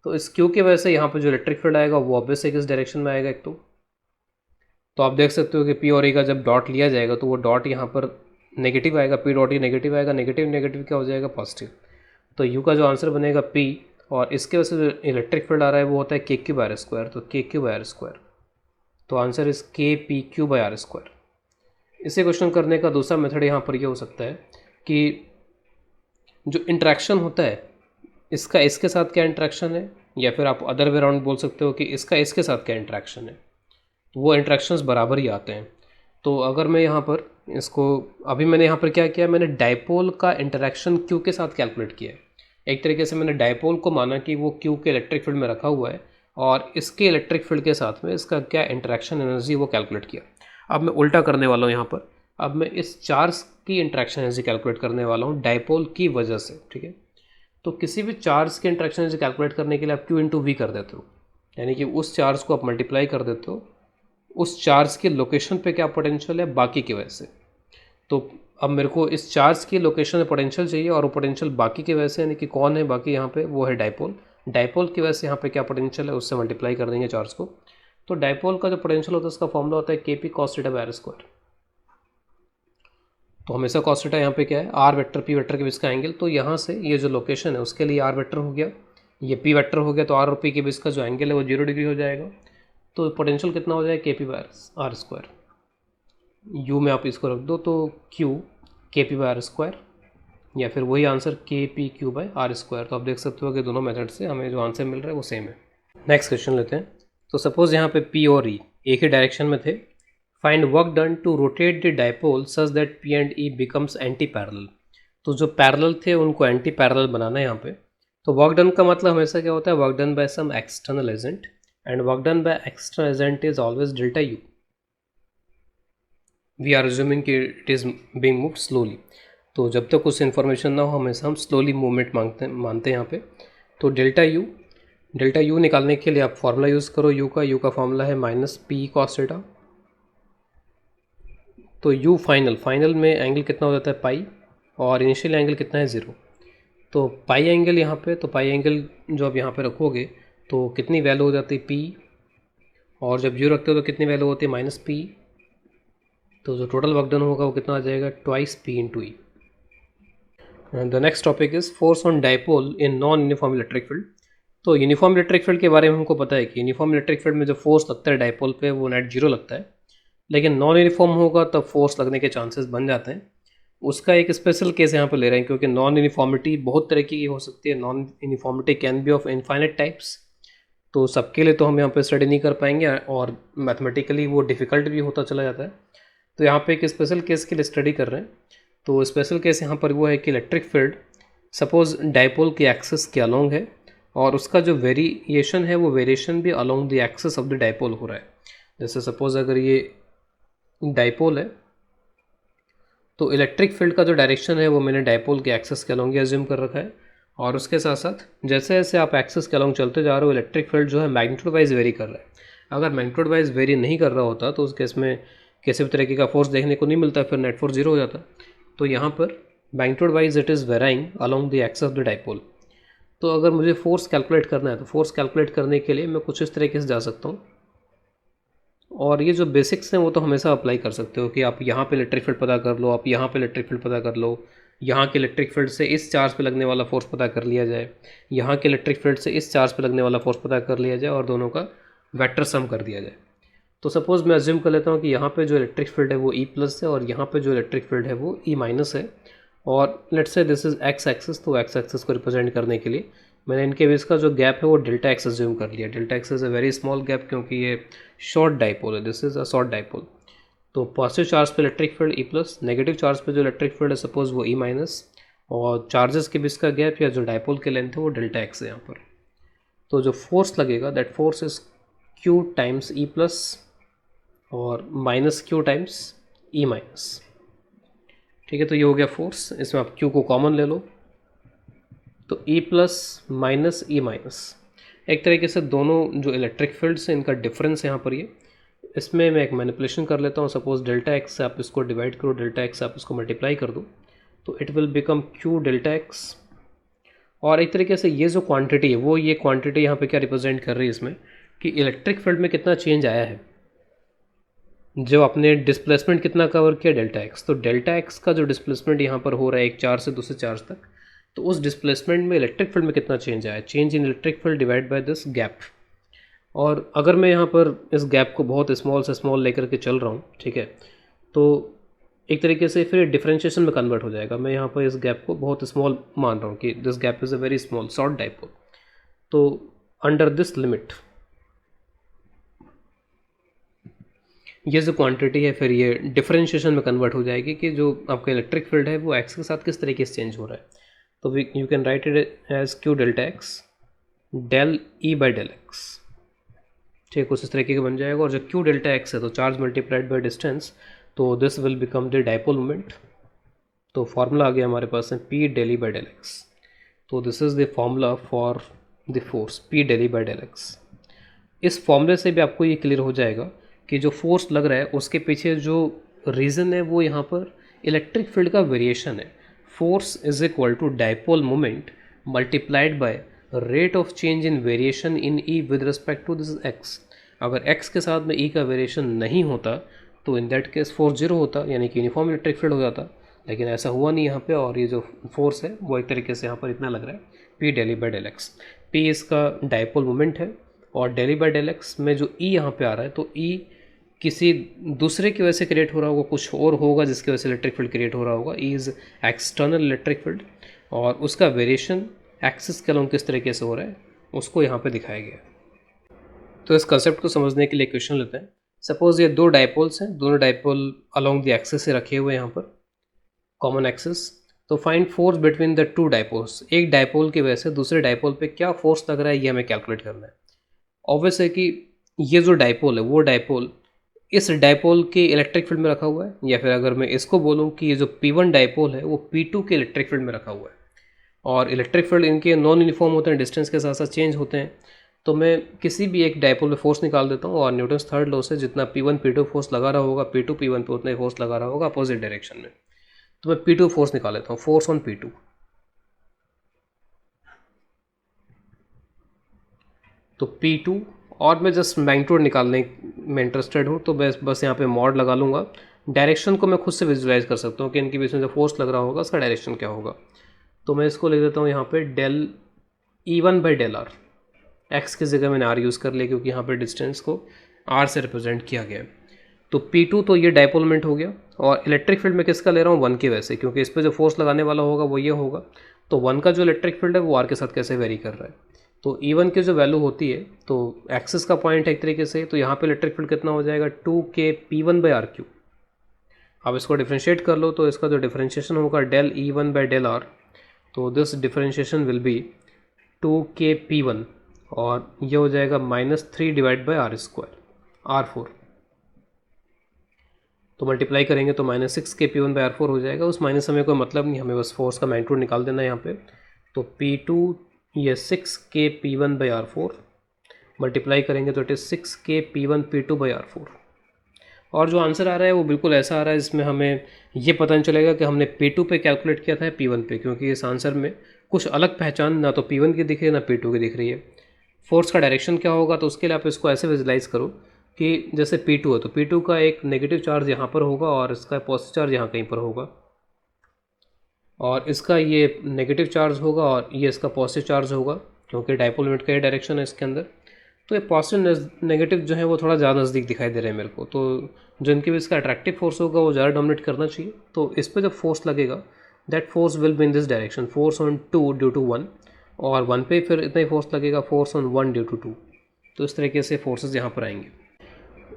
तो इस क्यू की वजह से यहाँ पे जो इलेक्ट्रिक फील्ड आएगा वो ऑब्वियसली किस डायरेक्शन में आएगा। एक तो आप देख सकते हो कि पी और ई का जब डॉट लिया जाएगा तो वो डॉट यहाँ पर नेगेटिव आएगा, पी डॉट ई नेगेटिव आएगा, नेगेटिव नेगेटिव क्या हो जाएगा, पॉजिटिव। तो यू का जो आंसर बनेगा पी, और इसके वजह से जो इलेक्ट्रिक फील्ड आ रहा है वो होता है k3/r², तो k3/r²। तो आंसर इज kpq/r²। इसे क्वेश्चन करने का दूसरा मेथड यहाँ पर यह हो सकता है कि जो इंटरेक्शन होता है इसका इसके साथ क्या इंटरेक्शन है, या फिर आप अदर वे राउंड बोल सकते हो कि इसका इसके साथ क्या इंटरेक्शन है, तो वो इंटरेक्शंस बराबर ही आते हैं। तो अगर मैं यहाँ पर इसको अभी मैंने यहाँ पर क्या किया, मैंने डाइपोल का इंटरेक्शन क्यू के साथ कैलकुलेट किया है। एक तरीके से मैंने डाइपोल को माना कि वो क्यू के इलेक्ट्रिक फील्ड में रखा हुआ है और इसके इलेक्ट्रिक फील्ड के साथ में इसका क्या इंटरेक्शन एनर्जी वो कैलकुलेट किया। अब मैं उल्टा करने वाला हूँ यहाँ पर, अब मैं इस चार्ज की इंटरेक्शन एनर्जी कैलकुलेट करने वाला हूँ डाइपोल की वजह से। ठीक है, तो किसी भी चार्ज की इंटरेक्शन एनर्जी कैलकुलेट करने के लिए आप Q/V कर देते हो, यानी कि उस चार्ज को आप मल्टीप्लाई कर देते हो उस चार्ज के लोकेशन पे क्या पोटेंशियल है बाकी की वजह से। तो अब मेरे को इस चार्ज की लोकेशन में पोटेंशियल चाहिए, और वो पोटेंशियल बाकी की वजह से, यानी कि कौन है बाकी यहाँ पे, वो है डाइपोल। डाइपोल की वजह से यहाँ पे क्या पोटेंशियल है उससे मल्टीप्लाई कर देंगे चार्ज को। तो डाइपोल का जो पोटेंशियल होता है उसका फॉर्मूला होता है kp cos θ/r²। तो हमेशा cos θ यहाँ पे क्या है, r वेक्टर p वेक्टर के बीच का एंगल। तो यहाँ से ये जो लोकेशन है उसके लिए r वेक्टर हो गया, ये p वेक्टर हो गया, तो r और p के बीच का जो एंगल है वो 0 डिग्री हो जाएगा। तो पोटेंशियल कितना हो जाएगा kp/r²। u में आप इसको रख दो तो q kp/r², या फिर वही आंसर kpq/r²। तो आप देख सकते हो कि दोनों मेथड से हमें जो आंसर मिल रहा है वो सेम है। नेक्स्ट क्वेश्चन लेते हैं। तो सपोज़ यहाँ पे p और e एक ही डायरेक्शन में थे। Find work done to rotate the dipole such that P and E becomes anti parallel. तो जो पैरेलल थे उनको एंटी पैरेलल बनाना है यहाँ पे। तो वर्क डन का मतलब हमेशा क्या होता है, work done by some external agent, and work done by external agent is always delta U. We are assuming कि it is being moved slowly. तो जब तक कुछ इन्फॉर्मेशन ना हो हमेशा हम स्लोली मूवमेंट मानते हैं यहाँ पे। तो डेल्टा यू निकालने के लिए आप फार्मूला यूज़ करो यू का फार्मूला है माइनस पी कॉस थीटा। तो यू फाइनल में एंगल कितना हो जाता है पाई, और इनिशियल एंगल कितना है 0। तो पाई एंगल यहाँ पे, तो पाई एंगल जो आप यहाँ पे रखोगे तो कितनी वैल्यू हो जाती है पी, और जब यू रखते हो तो कितनी वैल्यू होती है माइनस पी। तो जो टोटल वर्क डन होगा वो कितना आ जाएगा, twice P into E. The next topic is force on dipole in non uniform electric field. तो यूनिफॉर्म इलेक्ट्रिक फील्ड के बारे में हमको पता है कि यूनिफॉर्म इलेक्ट्रिक फील्ड में जो फोर्स लगता है डायपोल पे वो नेट जीरो लगता है, लेकिन नॉन यूनिफॉर्म होगा तब फोर्स लगने के चांसेस बन जाते हैं। उसका एक स्पेशल केस यहाँ पे ले रहे हैं, क्योंकि नॉन यूनिफॉर्मिटी बहुत तरीके की हो सकती है। Non uniformity can be of infinite types, तो सबके लिए तो हम यहाँ पे स्टडी नहीं कर पाएंगे, और मैथमेटिकली वो डिफ़िकल्ट भी होता चला जाता है। तो यहाँ पे एक स्पेशल केस के लिए स्टडी कर रहे हैं। तो स्पेशल केस यहाँ पर वो है कि इलेक्ट्रिक फील्ड सपोज डायपोल की एक्सिस के अलोंग है, और उसका जो वेरिएशन है वो वेरिएशन भी along the axis of the dipole हो रहा है। जैसे सपोज अगर ये डायपोल है तो इलेक्ट्रिक फील्ड का जो डायरेक्शन है वो मैंने डायपोल के एक्सिस के अलोंग ही अज्यूम कर रखा है, और उसके साथ साथ जैसे जैसे आप एक्सिस के अलोंग चलते जा रहे हो इलेक्ट्रिक फील्ड जो है मैग्नीट्यूड वाइज वेरी कर रहा है। अगर मैग्नीट्यूड वाइज वेरी नहीं कर रहा होता तो उस केस में किसी भी तरीके का फोर्स देखने को नहीं मिलता, फिर नेट फोर्स जीरो हो जाता। तो यहाँ पर magnitude wise it is varying along the axis of the dipole. तो अगर मुझे फोर्स कैलकुलेट करना है तो फोर्स कैलकुलेट करने के लिए मैं कुछ इस तरीके से जा सकता हूँ, और ये जो बेसिक्स हैं वो तो हमेशा अप्लाई कर सकते हो कि आप यहाँ पे इलेक्ट्रिक फील्ड पता कर लो, आप यहाँ पे इलेक्ट्रिक फील्ड पता कर लो, यहाँ के इलेक्ट्रिक फील्ड से इस चार्ज पे लगने वाला फोर्स पता कर लिया जाए, यहाँ के इलेक्ट्रिक फील्ड से इस चार्ज पे लगने वाला फोर्स पता कर लिया जाए, और दोनों का वेक्टर सम कर दिया जाए। तो सपोज़ मैं अज्यूम कर लेता हूँ कि यहाँ पे जो इलेक्ट्रिक फील्ड है वो ई प्लस है, और यहाँ पे जो इलेक्ट्रिक फील्ड है वो ई माइनस है, और let's say this is x axis. तो एक्स एक्सिस को रिप्रेजेंट करने के लिए मैंने इनके बीच का जो गैप है वो डेल्टा एक्स अज्यूम कर लिया। Delta x is a very small gap, क्योंकि ये शॉर्ट डाइपोल है, this is a short dipole. तो पॉजिटिव चार्ज पे electric field E plus, negative charge पे जो इलेक्ट्रिक फील्ड है सपोज वो ई माइनस, और चार्जेस के बीच का गैप या जो डाइपोल के लेंथ है वो डेल्टा एक्स है यहाँ पर। तो जो फोर्स लगेगा that force is Q times E plus और minus Q times E minus. ठीक है, तो ये हो गया फोर्स। इसमें आप क्यू को कॉमन ले लो, तो E plus minus E minus एक तरीके से दोनों जो इलेक्ट्रिक फील्ड्स हैं इनका डिफरेंस यहाँ पर ये। इसमें मैं एक मैनिपुलेशन कर लेता हूँ, सपोज डेल्टा एक्स से आप इसको डिवाइड करो, डेल्टा एक्स से आप इसको मल्टीप्लाई कर दो, तो it will become Q delta x. और एक तरीके से ये जो क्वांटिटी है वो ये क्वांटिटी यहाँ पे क्या रिप्रेजेंट कर रही है इसमें, कि इलेक्ट्रिक फील्ड में कितना चेंज आया है, जो आपने डिस्प्लेसमेंट कितना कवर किया डेल्टा एक्स। तो डेल्टा एक्स का जो डिस्प्लेसमेंट यहाँ पर हो रहा है एक चार्ज से दूसरे चार्ज तक, तो उस डिस्प्लेसमेंट में इलेक्ट्रिक फील्ड में कितना चेंज आया, change in electric field divide by this gap. और अगर मैं यहाँ पर इस गैप को बहुत स्मॉल से स्मॉल लेकर के चल रहा हूँ, ठीक है, तो एक तरीके से फिर डिफरेंशिएशन में कन्वर्ट हो जाएगा। मैं यहाँ पर इस गैप को बहुत स्मॉल मान रहा हूँ कि this gap is a very small short dipole. तो अंडर दिस लिमिट ये जो क्वांटिटी है फिर ये डिफरेंशिएशन में कन्वर्ट हो जाएगी कि जो आपका इलेक्ट्रिक फील्ड है वो एक्स के साथ किस तरीके से चेंज हो रहा है। तो you can write it as Q delta X del E by del X. ठीक, कुछ इस तरीके का बन जाएगा। और जब क्यू डेल्टा एक्स है तो चार्ज मल्टीप्लाइड बाई डिस्टेंस, तो this will become the dipole moment. तो फॉर्मूला आ गया हमारे पास है P del E by del X. तो this is the formula for the force P del E by del X. इस फॉर्मूले से भी आपको ये क्लियर हो जाएगा कि जो फोर्स लग रहा है उसके पीछे जो रीज़न है वो यहाँ पर इलेक्ट्रिक फील्ड का वेरिएशन है। Force is equal to dipole moment multiplied by rate of change in variation in E with respect to this X. अगर एक्स के साथ में ई का वेरिएशन नहीं होता तो in that case force zero होता, यानी कि यूनिफॉर्म इलेक्ट्रिक फील्ड हो जाता, लेकिन ऐसा हुआ नहीं यहाँ पे। और ये जो फोर्स है वो एक तरीके से यहाँ पर इतना लग रहा है P del by del x. P इसका डाइपोल मोमेंट है, और डेल बाई डेल एक्स में जो ई यहाँ पे आ रहा है तो ई किसी दूसरे की वजह से क्रिएट हो रहा होगा, कुछ और होगा जिसकी वजह से इलेक्ट्रिक फील्ड क्रिएट हो रहा होगा। E is external electric field, और उसका वेरिएशन एक्सिस के अलोंग किस तरीके से हो रहा है उसको यहाँ पे दिखाया गया। तो इस कंसेप्ट को समझने के लिए क्वेश्चन लेते हैं। सपोज ये दो डाइपोल्स हैं, दोनों डाइपोल अलोंग द एक्सिस से रखे हुए हैं यहाँ पर, कॉमन एक्सिस। तो find force between the two dipoles, एक डाइपोल की वजह से दूसरे डाइपोल पे क्या फोर्स लग रहा है ये हमें कैलकुलेट करना है। ऑब्वियस है कि ये जो डाइपोल है वो डाइपोल इस डाइपोल के इलेक्ट्रिक फील्ड में रखा हुआ है, या फिर अगर मैं इसको बोलूँ कि ये जो P1 डाइपोल है वो P2 के इलेक्ट्रिक फील्ड में रखा हुआ है। और इलेक्ट्रिक फील्ड इनके नॉन यूनिफॉर्म होते हैं, डिस्टेंस के साथ साथ चेंज होते हैं। तो मैं किसी भी एक डाइपोल पे फोर्स निकाल देता हूँ और न्यूटन्स थर्ड लॉ से जितना P1 P2 फोर्स लगा रहा होगा P2 P1 पे उतना ही फोर्स लगा रहा होगा अपोजिट डायरेक्शन में। तो मैं P2 फोर्स निकाल लेता हूँ, फोर्स ऑन P2। तो P2, और मैं जस्ट मैग्नीट्यूड निकालने में इंटरेस्टेड हूँ तो बस यहाँ पे मॉड लगा लूँगा। डायरेक्शन को मैं खुद से विजुलाइज कर सकता हूँ कि इनके बीच में जो फोर्स लग रहा होगा उसका डायरेक्शन क्या होगा। तो मैं इसको लिख देता हूँ यहाँ पे del E1 by del R. X की जगह मैंने आर यूज़ कर लिया क्योंकि यहाँ पे डिस्टेंस को आर से रिप्रेजेंट किया गया है। तो P2 तो ये डाइपोलमेंट हो गया, और इलेक्ट्रिक फील्ड में किसका ले रहा हूँ, 1 की वजह से, क्योंकि इस पर जो फोर्स लगाने वाला होगा वो ये होगा। तो 1 का जो इलेक्ट्रिक फील्ड है वो आर के साथ कैसे वेरी कर रहा है। तो E1 की जो वैल्यू होती है, तो एक्सिस का पॉइंट है एक तरीके से, तो यहाँ पे इलेक्ट्रिक फील्ड कितना हो जाएगा 2K P1 by are Q. अब इसको डिफ्रेंशिएट कर लो तो इसका जो डिफ्रेंशिएशन होगा del E1 by del R, तो this differentiation will be 2K P1, और ये हो जाएगा -3 divide by R square R4। तो मल्टीप्लाई करेंगे तो -6K P1 बाई R4 हो जाएगा। उस माइनस हमें कोई मतलब नहीं, हमें बस फोर्स का मैग्नीट्यूड निकाल देना है यहाँ पे। तो P2 ये 6K P1 by R4 multiply करेंगे तो it is 6K P1 P2 by R4। और जो आंसर आ रहा है वो बिल्कुल ऐसा आ रहा है जिसमें हमें ये पता नहीं चलेगा कि हमने P2 पे कैलकुलेट किया था P1 पे, क्योंकि इस आंसर में कुछ अलग पहचान ना तो P1 की दिख रही है ना P2 की दिख रही है। फोर्स का डायरेक्शन क्या होगा, तो उसके लिए आप इसको ऐसे विजुलाइज करो कि जैसे P2 है तो P2 का एक नेगेटिव चार्ज यहाँ पर होगा और इसका पॉजिटिव चार्ज यहाँ कहीं पर होगा, और इसका ये नेगेटिव चार्ज होगा और ये इसका पॉजिटिव चार्ज होगा, क्योंकि डाइपोल मोमेंट का ये डायरेक्शन है इसके अंदर। तो ये पॉजिटिव नेगेटिव जो है वो थोड़ा ज़्यादा नज़दीक दिखाई दे रहे हैं मेरे को। तो जो इनके भी इसका अट्रैक्टिव फोर्स होगा वो ज़्यादा डोमिनेट करना चाहिए। तो इस पर जब फोर्स लगेगा that force will be in this direction, force on 2 due to 1, और 1 पे फिर इतना ही फोर्स लगेगा, फोर्स ऑन 1 ड्यू टू 2। तो इस तरीके से फोर्सेस यहाँ पर आएंगे।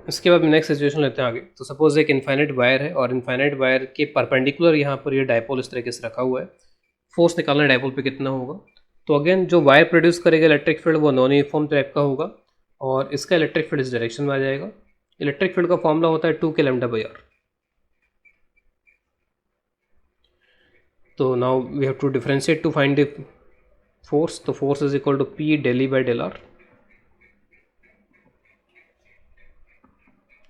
इसके बाद नेक्स्ट सिचुएशन लेते हैं आगे। तो सपोज एक इनफाइनाइट वायर है और इनफाइनाइट वायर के परपेंडिकुलर यहाँ पर ये डाइपोल इस तरीके से रखा हुआ है। फोर्स निकालना है डाइपोल पे कितना होगा। तो अगेन जो वायर प्रोड्यूस करेगा इलेक्ट्रिक फील्ड वो नॉन यूनिफॉर्म टाइप का होगा, और इसका इलेक्ट्रिक फील्ड इस डायरेक्शन में आ जाएगा। इलेक्ट्रिक फील्ड का फॉर्मूला होता है 2K लैम्डा बाई आर। तो now we have to differentiate to find the force. तो force is equal to P del E by del R.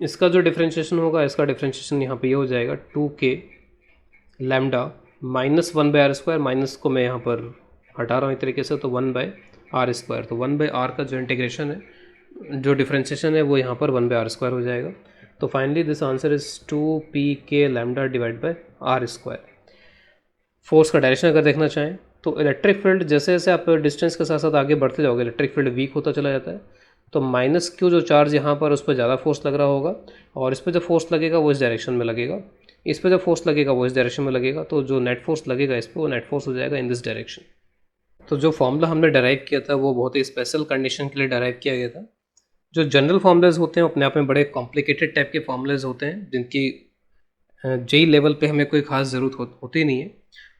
इसका जो डिफरेंशिएशन होगा, इसका डिफरेंशिएशन यहाँ पे ये हो जाएगा 2K lambda -1 by R square, minus को मैं यहाँ पर हटा रहा हूँ एक तरीके से, तो 1 बाई आर स्क्वायर। तो 1 बाई आर का जो इंटीग्रेशन है, जो डिफरेंशिएशन है वो यहाँ पर 1 बाई आर स्क्वायर हो जाएगा। तो finally this answer is 2PK lambda divide by R square. Force का डायरेक्शन अगर देखना चाहें तो इलेक्ट्रिक फील्ड जैसे जैसे आप डिस्टेंस के साथ साथ आगे बढ़ते जाओगे इलेक्ट्रिक फील्ड वीक होता चला जाता है। तो -Q जो चार्ज यहाँ पर उस पर ज़्यादा फोर्स लग रहा होगा, और इस पर जो फोर्स लगेगा वो इस डायरेक्शन में लगेगा, इस पर जो फोर्स लगेगा वो इस डायरेक्शन में लगेगा। तो जो नेट फोर्स लगेगा इस पर वो नेट फोर्स हो जाएगा इन दिस डायरेक्शन। तो जो फॉर्मूला हमने डराइव किया था वो बहुत ही स्पेशल कंडीशन के लिए डराइव किया गया था। जो जनरल फॉर्मूलाज होते हैं अपने आप में बड़े कॉम्प्लिकेटेड टाइप के फॉर्मूलाज होते हैं जिनकी जेई लेवल पे हमें कोई ख़ास ज़रूरत होती नहीं है,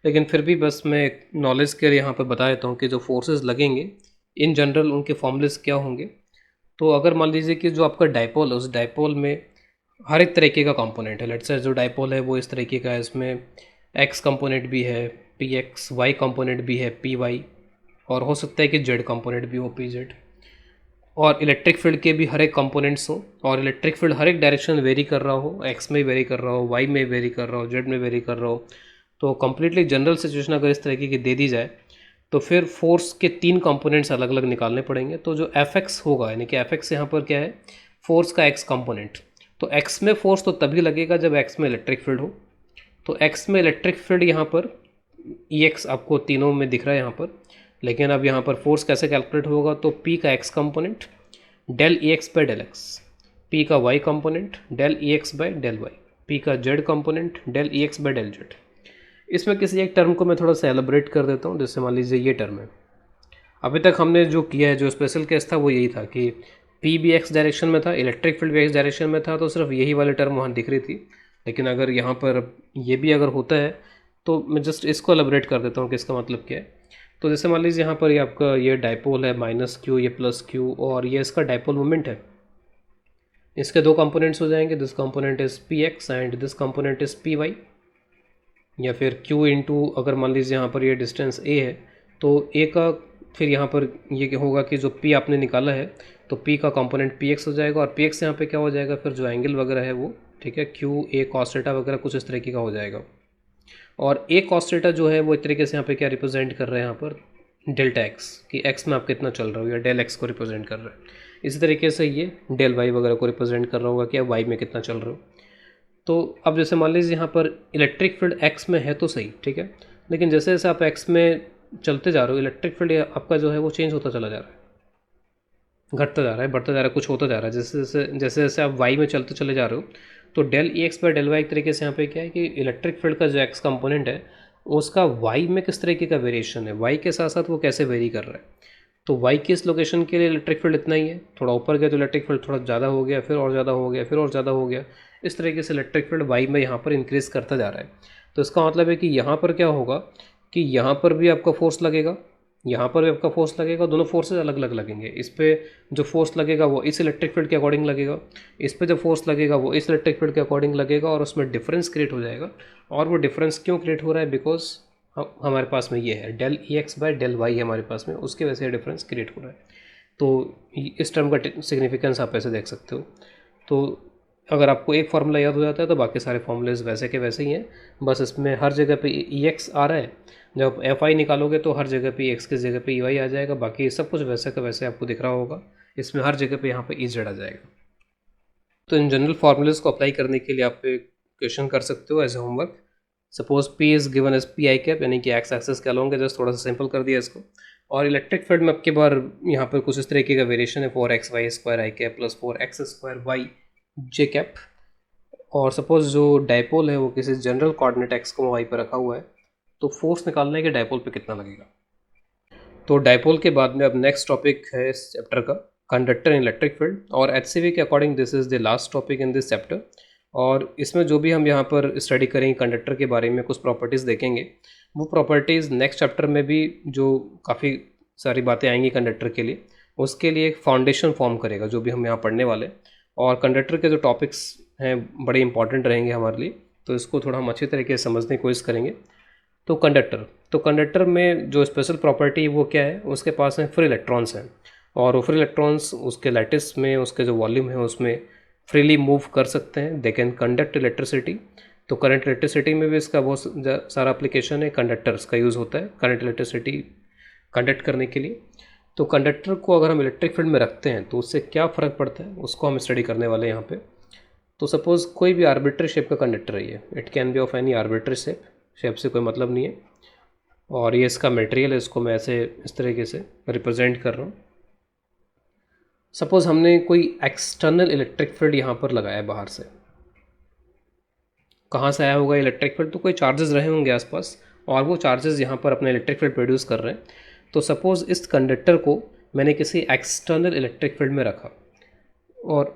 लेकिन फिर भी बस मैं नॉलेज के लिए यहाँ पर बता देता हूँ कि जो फोर्सेस लगेंगे इन जनरल उनके फॉर्मूलेस क्या होंगे। तो अगर मान लीजिए कि जो आपका डाइपोल है उस डाइपोल में हर एक तरीके का कंपोनेंट है। लेट्स से जो डाइपोल है वो इस तरीके का है, इसमें एक्स कंपोनेंट भी है, पी एक्स, वाई कंपोनेंट भी है, पी वाई, और हो सकता है कि जेड कंपोनेंट भी हो, पी जेड, और इलेक्ट्रिक फील्ड के भी हर एक कंपोनेंट्स हो, और इलेक्ट्रिक फील्ड हर एक डायरेक्शन वेरी कर रहा हो, एक्स में वेरी कर रहा हो, वाई में वेरी कर रहा हो, जेड में वेरी कर रहा हो। तो कम्प्लीटली जनरल सिचुएशन अगर इस तरीके की दे दी जाए तो फिर फोर्स के 3 कंपोनेंट्स अलग अलग निकालने पड़ेंगे। तो जो एफ एक्स होगा, यानी कि एफ एक्स यहाँ पर क्या है, फोर्स का एक्स कंपोनेंट। तो एक्स में फोर्स तो तभी लगेगा जब एक्स में इलेक्ट्रिक फील्ड हो। तो एक्स में इलेक्ट्रिक फील्ड यहाँ पर ई एक्स आपको तीनों में दिख रहा है यहाँ पर, लेकिन अब यहाँ पर फोर्स कैसे कैलकुलेट होगा, तो पी का x component del E x by del x, P का y component del E x by del y, P का z component del E x by del z. इसमें किसी एक टर्म को मैं थोड़ा सा एलाबोरेट कर देता हूँ। जैसे मान लीजिए ये टर्म है, अभी तक हमने जो किया है, जो स्पेशल केस था वो यही था कि पी भी एक्स डायरेक्शन में था, इलेक्ट्रिक फील्ड भी एक्स डायरेक्शन में था, तो सिर्फ यही वाली टर्म वहाँ दिख रही थी। लेकिन अगर यहाँ पर ये भी अगर होता है तो मैं जस्ट इसको एलैबोरेट कर देता हूँ कि इसका मतलब क्या है। तो जैसे मान लीजिए यहाँ पर ये आपका ये डाइपोल है -q, ये +q, और ये इसका डाइपोल मोमेंट है। इसके दो कंपोनेंट्स हो जाएंगे, this component is P X and this component is P Y, या फिर q इंटू, अगर मान लीजिए यहाँ पर ये डिस्टेंस a है तो a का फिर यहाँ पर ये क्या होगा कि जो p आपने निकाला है तो p का कंपोनेंट px हो जाएगा, और px यहाँ पे क्या हो जाएगा फिर जो एंगल वगैरह है वो, ठीक है, q a cos थीटा वगैरह कुछ इस तरीके का हो जाएगा। और a cos थीटा जो है वो एक तरीके से यहाँ पे क्या रिप्रेजेंट कर रहे हैं यहाँ पर डेल्टा x, कि x में आप कितना चल रहा हो, या डेल x को रिप्रेजेंट कर रहे हैं। इसी तरीके से ये डेल y वगैरह को रिप्रेजेंट कर रहा होगा कि आप y में कितना चल रहे हो। तो अब जैसे मान लीजिए यहाँ पर इलेक्ट्रिक फील्ड x में है तो सही, ठीक है, लेकिन जैसे जैसे आप x में चलते जा रहे हो इलेक्ट्रिक फील्ड आपका जो है वो चेंज होता चला जा रहा है, घटता जा रहा है, बढ़ता जा रहा है, कुछ होता जा रहा है। जैसे जैसे आप y में चलते चले जा रहे हो तो del E X by del Y एक तरीके से यहाँ पे क्या है कि इलेक्ट्रिक फील्ड का जो x कंपोनेंट है उसका y में किस तरीके का वेरिएशन है, y के साथ साथ वो कैसे वेरी कर रहा है। तो y की इस लोकेशन के लिए इलेक्ट्रिक फील्ड इतना ही है, थोड़ा ऊपर गया तो इलेक्ट्रिक फील्ड थोड़ा ज़्यादा हो गया, फिर और ज़्यादा हो गया, फिर और ज़्यादा हो गया। इस तरीके से इलेक्ट्रिक फील्ड y में यहाँ पर इंक्रीज़ करता जा रहा है। तो इसका मतलब है कि यहाँ पर क्या होगा कि यहाँ पर भी आपका फोर्स लगेगा, यहाँ पर भी आपका फोर्स लगेगा, दोनों फोर्सेज अलग अलग लगेंगे। इस पर जो फोर्स लगेगा वो इस इलेक्ट्रिक फील्ड के अकॉर्डिंग लगेगा, इस पर जो फोर्स लगेगा वो इस इलेक्ट्रिक फील्ड के अकॉर्डिंग लगेगा, और उसमें डिफरेंस क्रिएट हो जाएगा। और वो डिफरेंस क्यों क्रिएट हो रहा है, बिकॉज हमारे पास में ये है del E X by del Y हमारे पास में, उसके वजह से डिफरेंस क्रिएट हो रहा है। तो इस टर्म का सिग्निफिकेंस आप ऐसे देख सकते हो। तो अगर आपको एक फार्मूला याद हो जाता है तो बाकी सारे फार्मूलेज वैसे के वैसे ही हैं, बस इसमें हर जगह पे ई एक्स आ रहा है। जब एफ आई निकालोगे तो हर जगह पे एक्स की जगह पे ई वाई आ जाएगा, बाकी सब कुछ वैसे का वैसे आपको दिख रहा होगा। इसमें हर जगह पे यहाँ पे ई जेड आ जाएगा। तो इन जनरल फार्मूलेज को अप्लाई करने के लिए आप क्वेश्चन कर सकते हो as a homework. Suppose P is given as P I cap, यानी कि एक्स एक्सेस के अलोंग है, जस्ट थोड़ा सा सिंपल कर दिया इसको। और इलेक्ट्रिक फील्ड में आपके बार यहाँ पर कुछ इस तरीके का वेरिएशन है, 4xy² आई कैप प्लस 4x² वाई जे कैप। और सपोज जो डायपोल है वो किसी जनरल कोऑर्डिनेट एक्स को वाई पर रखा हुआ है, तो फोर्स निकालने के डायपोल पे कितना लगेगा। तो डायपोल के बाद में अब नेक्स्ट टॉपिक है इस चैप्टर का कंडक्टर इन इलेक्ट्रिक फील्ड, और एचसीवी के according this is the last topic in this chapter. और इसमें जो भी हम यहाँ पर स्टडी करेंगे कंडक्टर के बारे में, कुछ प्रॉपर्टीज़ देखेंगे, वो प्रॉपर्टीज़ नेक्स्ट चैप्टर में भी जो काफ़ी सारी बातें आएंगी कंडक्टर के लिए, उसके लिए एक फाउंडेशन फॉर्म करेगा जो भी हम यहाँ पढ़ने वाले। और कंडक्टर के जो टॉपिक्स हैं बड़े इंपॉर्टेंट रहेंगे हमारे लिए, तो इसको थोड़ा हम अच्छी तरीके से समझने की कोशिश करेंगे। तो कंडक्टर में जो स्पेशल प्रॉपर्टी है वो क्या है, उसके पास में फ्री इलेक्ट्रॉन्स हैं, और वो फ्री इलेक्ट्रॉन्स उसके लैटिस में, उसके जो वॉल्यूम है उसमें फ्रीली मूव कर सकते हैं, दे कैन कंडक्ट इलेक्ट्रिसिटी। तो करंट इलेक्ट्रिसिटी में भी इसका बहुत सारा एप्लीकेशन है, कंडक्टर्स का यूज़ होता है करंट इलेक्ट्रिसिटी कंडक्ट करने के लिए। तो कंडक्टर को अगर हम इलेक्ट्रिक फील्ड में रखते हैं तो उससे क्या फ़र्क पड़ता है उसको हम स्टडी करने वाले हैं यहाँ पे। तो सपोज़ कोई भी आर्बिट्री शेप का कंडक्टर है ये, it can be of any arbitrary shape से कोई मतलब नहीं है। और ये इसका मटेरियल है, इसको मैं ऐसे इस तरीके से रिप्रेजेंट कर रहा हूँ। सपोज़ हमने कोई एक्सटर्नल इलेक्ट्रिक फील्ड यहाँ पर लगाया बाहर से, कहाँ से आया होगा इलेक्ट्रिक फील्ड, तो कोई चार्जेस रहे होंगे आसपास, और वो चार्जेस यहाँ पर अपने इलेक्ट्रिक फील्ड प्रोड्यूस कर रहे हैं। तो सपोज़ इस कंडक्टर को मैंने किसी एक्सटर्नल इलेक्ट्रिक फील्ड में रखा, और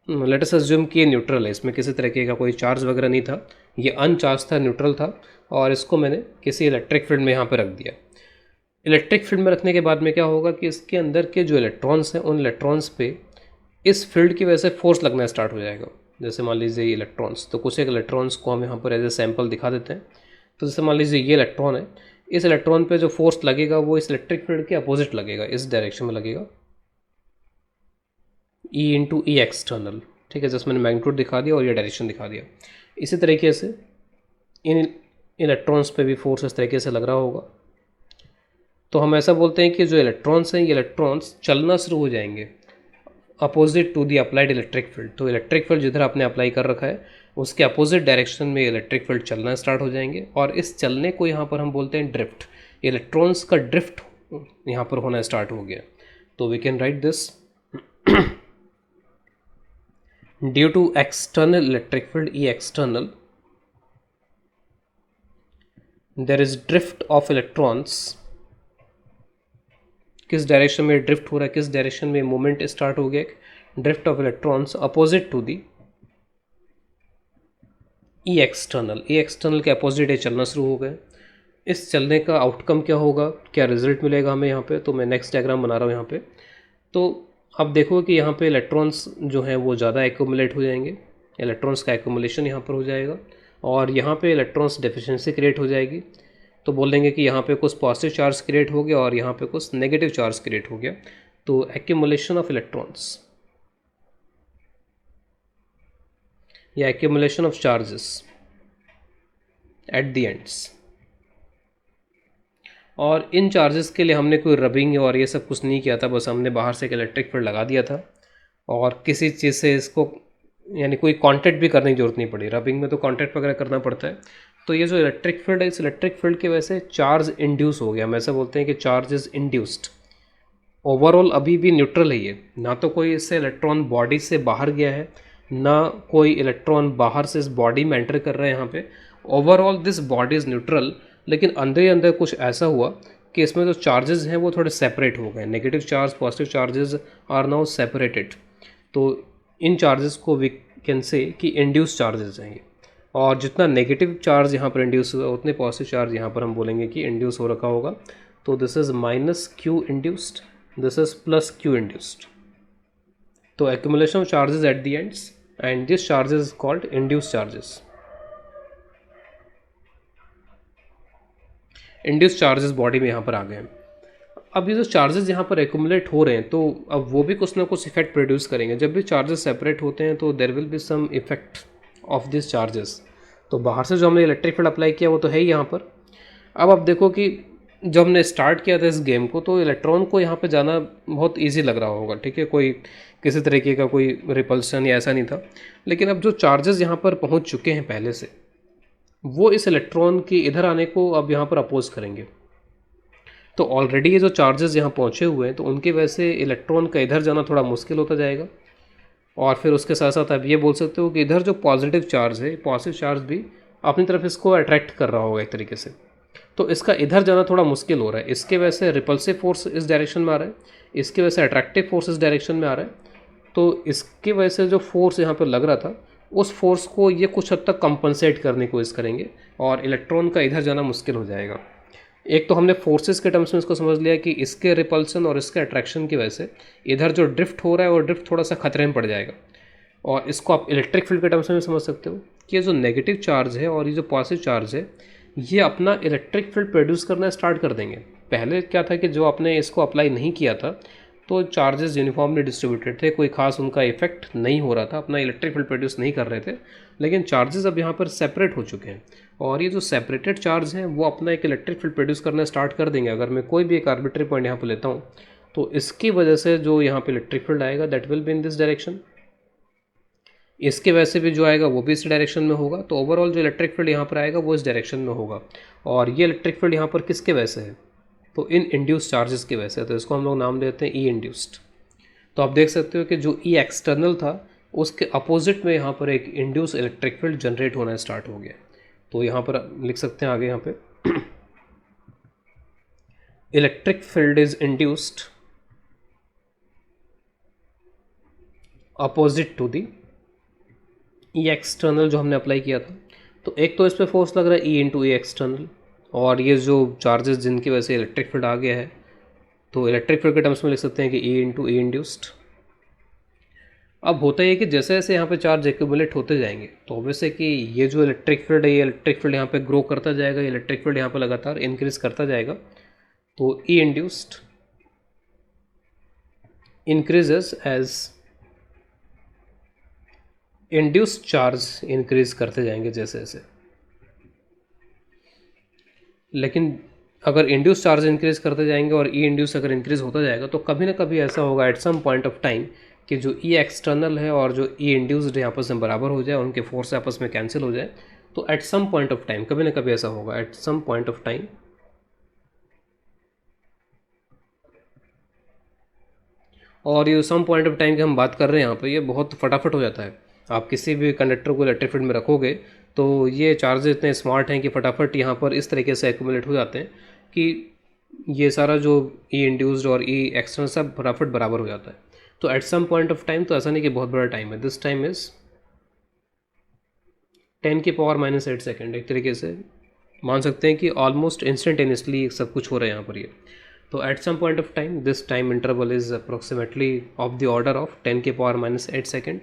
लेट अस अज्यूम कि ये न्यूट्रल है, इसमें किसी तरीके का कोई चार्ज वगैरह नहीं था, ये अनचार्ज था, न्यूट्रल था, और इसको मैंने किसी इलेक्ट्रिक फील्ड में यहाँ पर रख दिया। इलेक्ट्रिक फील्ड में रखने के बाद में क्या होगा कि इसके अंदर के जो इलेक्ट्रॉन्स हैं उन इलेक्ट्रॉन्स पे इस फील्ड की वजह से फोर्स लगना स्टार्ट हो जाएगा। जैसे मान लीजिए ये इलेक्ट्रॉन्स, तो कुछ एक इलेक्ट्रॉन्स को हम यहाँ पर एज ए सैम्पल दिखा देते हैं। तो जैसे मान लीजिए ये इलेक्ट्रॉन है, इस इलेक्ट्रॉन पे जो फोर्स लगेगा वो इस इलेक्ट्रिक फील्ड के अपोजिट लगेगा, इस डायरेक्शन में लगेगा, ई इंटू ई एक्सटर्नल, ठीक है, जैसे मैंने मैग्नीट्यूड दिखा दिया और ये डायरेक्शन दिखा दिया। इसी तरीके से इन इलेक्ट्रॉन्स पे भी फोर्स इस तरीके से लग रहा होगा। तो हम ऐसा बोलते हैं कि जो इलेक्ट्रॉन्स हैं ये इलेक्ट्रॉन्स चलना शुरू हो जाएंगे opposite to the applied electric field. तो इलेक्ट्रिक फील्ड जिधर आपने अप्लाई कर रखा है उसके अपोजिट डायरेक्शन में इलेक्ट्रिक फील्ड चलना स्टार्ट हो जाएंगे, और इस चलने को यहाँ पर हम बोलते हैं ड्रिफ्ट। इलेक्ट्रॉन्स का ड्रिफ्ट यहाँ पर होना स्टार्ट हो गया। तो we can write this due to external electric field E external there is drift of electrons. किस डायरेक्शन में ड्रिफ्ट हो रहा है, किस डायरेक्शन में मूवमेंट स्टार्ट हो गया, drift of electrons opposite to the E external. E external के अपोजिट ये चलना शुरू हो गए। इस चलने का आउटकम क्या होगा, क्या रिजल्ट मिलेगा हमें यहाँ पे, तो मैं नेक्स्ट डायग्राम बना रहा हूँ यहाँ पे। तो अब देखो कि यहाँ पे इलेक्ट्रॉन्स जो हैं वो ज़्यादा एक्यूमुलेट हो जाएंगे, इलेक्ट्रॉन्स का एक्यूमुलेशन यहाँ पर हो जाएगा, और यहाँ पे इलेक्ट्रॉन्स डेफिशिएंसी क्रिएट हो जाएगी। तो बोल देंगे कि यहाँ पे कुछ पॉजिटिव चार्ज क्रिएट हो गया और यहाँ पे कुछ नेगेटिव चार्ज क्रिएट हो गया। तो एक्यूमुलेशन ऑफ इलेक्ट्रॉन्स या accumulation of charges at the ends. और इन चार्जेस के लिए हमने कोई रबिंग और ये सब कुछ नहीं किया था, बस हमने बाहर से एक इलेक्ट्रिक फील्ड लगा दिया था और किसी चीज़ से इसको यानी कोई कांटेक्ट भी करने की ज़रूरत नहीं पड़ी। रबिंग में तो कांटेक्ट वगैरह करना पड़ता है। तो ये जो इलेक्ट्रिक फील्ड है, इस इलेक्ट्रिक फील्ड की वजह से चार्ज इंड्यूस हो गया। हम ऐसा बोलते हैं कि चार्ज इज़ इंड्यूस्ड। ओवरऑल अभी भी न्यूट्रल है ये, ना तो कोई इससे इलेक्ट्रॉन बॉडी से बाहर गया है, ना कोई इलेक्ट्रॉन बाहर से इस बॉडी में एंटर कर रहा है यहाँ पे। Overall this body is neutral, लेकिन अंदर ही अंदर कुछ ऐसा हुआ कि इसमें जो चार्जेस हैं वो थोड़े सेपरेट हो गए। Negative charge, positive charges are now separated. तो इन चार्जेस को वी कैन से कि इंड्यूस चार्जेस हैं ये, और जितना नेगेटिव चार्ज यहाँ पर इंड्यूस हुआ उतने पॉजिटिव चार्ज यहाँ पर हम बोलेंगे कि इंड्यूस हो रखा होगा। तो this is minus q induced, this is plus q induced. तो accumulation of charges at the ends and this charges is called induce charges. Induce charges body में यहाँ पर आ गए हैं। अब ये जो चार्जेस यहाँ पर एक्यूमुलेट हो रहे हैं तो अब वो भी कुछ ना कुछ इफेक्ट प्रोड्यूस करेंगे। जब भी चार्जेस सेपरेट होते हैं तो there will be some effect of this charges. तो बाहर से जो हमने इलेक्ट्रिक फील्ड अप्लाई किया वो तो है ही यहाँ पर। अब आप देखो कि जब हमने स्टार्ट किया था इस गेम को तो इलेक्ट्रॉन को यहाँ पे जाना बहुत ईजी लग रहा होगा, ठीक है, कोई किसी तरीके का कोई रिपल्सन या ऐसा नहीं था। लेकिन अब जो चार्जेस यहाँ पर पहुँच चुके हैं पहले से, वो इस इलेक्ट्रॉन के इधर आने को अब यहाँ पर अपोज करेंगे। तो ऑलरेडी ये जो चार्जेस यहाँ पहुँचे हुए हैं तो उनकी वजह से इलेक्ट्रॉन का इधर जाना थोड़ा मुश्किल होता जाएगा। और फिर उसके साथ साथ आप ये बोल सकते हो कि इधर जो पॉजिटिव चार्ज है, पॉजिटिव चार्ज भी अपनी तरफ इसको अट्रैक्ट कर रहा होगा एक तरीके से। तो इसका इधर जाना थोड़ा मुश्किल हो रहा है। इसके वजह से रिपल्सिव फोर्स इस डायरेक्शन में आ रहा है, इसकी वजह से अट्रैक्टिव फोर्स इस डायरेक्शन में आ रहा है। तो इसकी वजह से जो फोर्स यहाँ पर लग रहा था उस फोर्स को ये कुछ हद तक कंपनसेट करने की कोशिश करेंगे और इलेक्ट्रॉन का इधर जाना मुश्किल हो जाएगा। एक तो हमने फोर्सेस के टर्म्स में इसको समझ लिया कि इसके रिपल्सन और इसके अट्रैक्शन की वजह से इधर जो ड्रिफ्ट हो रहा है वो ड्रिफ्ट थोड़ा सा खतरे में पड़ जाएगा। और इसको आप इलेक्ट्रिक फील्ड के टर्म्स में भी समझ सकते हो कि ये जो नेगेटिव चार्ज है और ये जो पॉजिटिव चार्ज है ये अपना इलेक्ट्रिक फील्ड प्रोड्यूस करना स्टार्ट कर देंगे। पहले क्या था कि जो आपने इसको अप्लाई नहीं किया था तो चार्जेस यूनिफॉर्मली डिस्ट्रीब्यूटेड थे, कोई खास उनका इफेक्ट नहीं हो रहा था, अपना इलेक्ट्रिक फील्ड प्रोड्यूस नहीं कर रहे थे। लेकिन चार्जेस अब यहाँ पर सेपरेट हो चुके हैं और ये जो सेपरेटेड चार्ज हैं वो अपना एक इलेक्ट्रिक फील्ड प्रोड्यूस करना स्टार्ट कर देंगे। अगर मैं कोई भी एक आर्बिट्री पॉइंट यहाँ पर लेता हूँ तो इसकी वजह से जो यहाँ पर इलेक्ट्रिक फील्ड आएगा that will be in this direction, इसके वजह से भी जो आएगा वो भी इस डायरेक्शन में होगा। तो ओवरऑल जो इलेक्ट्रिक फील्ड यहाँ पर आएगा वो इस डायरेक्शन में होगा। और ये इलेक्ट्रिक फील्ड यहाँ पर किसके वजह से है, तो इन इंड्यूस चार्जेस की वजह से। तो इसको हम लोग नाम देते हैं ई इंड्यूस्ड। तो आप देख सकते हो कि जो ई एक्सटर्नल था उसके अपोजिट में यहाँ पर एक इंड्यूस इलेक्ट्रिक फील्ड जनरेट होना स्टार्ट हो गया। तो यहाँ पर लिख सकते हैं आगे यहाँ पे electric field is induced opposite to the E external जो हमने अप्लाई किया था। तो एक तो इस पर फोर्स लग रहा है ई इंटू ई एक्सटर्नल, और ये जो चार्जेस जिनकी वजह से इलेक्ट्रिक फील्ड आ गया है तो इलेक्ट्रिक फील्ड के टर्म्स में लिख सकते हैं कि ई इंटू ई इंड्यूस्ड। अब होता है कि जैसे जैसे यहाँ पे चार्ज एक्यूमुलेट होते जाएंगे तो ऑब्वियसली कि ये जो इलेक्ट्रिक फील्ड है ये इलेक्ट्रिक फील्ड यहाँ पे ग्रो करता जाएगा, इलेक्ट्रिक फील्ड यहाँ पे लगातार इंक्रीज करता जाएगा। तो E induced increases as induced charge increase करते जाएंगे जैसे जैसे। लेकिन अगर इंड्यूस चार्ज इंक्रीज करते जाएंगे और ई इंड्यूस अगर इंक्रीज होता जाएगा तो कभी ना कभी ऐसा होगा at some point of time कि जो ई एक्सटर्नल है और जो ई इंड्यूस्ड है आपस में बराबर हो जाए, उनके फोर्स आपस में कैंसिल हो जाए। तो at some point of time, कभी ना कभी ऐसा होगा at some point of time और ये सम पॉइंट ऑफ टाइम की हम बात कर रहे हैं यहाँ पे, ये बहुत फटाफट हो जाता है। आप किसी भी कंडक्टर को इलेक्ट्रिक फील्ड में रखोगे तो ये चार्जेस इतने स्मार्ट हैं कि फटाफट यहाँ पर इस तरीके से एक्यूमुलेट हो जाते हैं कि ये सारा जो ई इंड्यूस्ड और ई एक्सटर्नल सब फटाफट बराबर हो जाता है। तो at some point of time तो ऐसा नहीं कि बहुत बड़ा टाइम है, दिस टाइम इज़ 10⁻⁻8 सेकेंड। एक तरीके से मान सकते हैं कि ऑलमोस्ट इंस्टेंटेनियसली सब कुछ हो रहा है यहाँ पर ये। तो at some point of time this time interval is approximately of the order of 10⁻⁻8 second.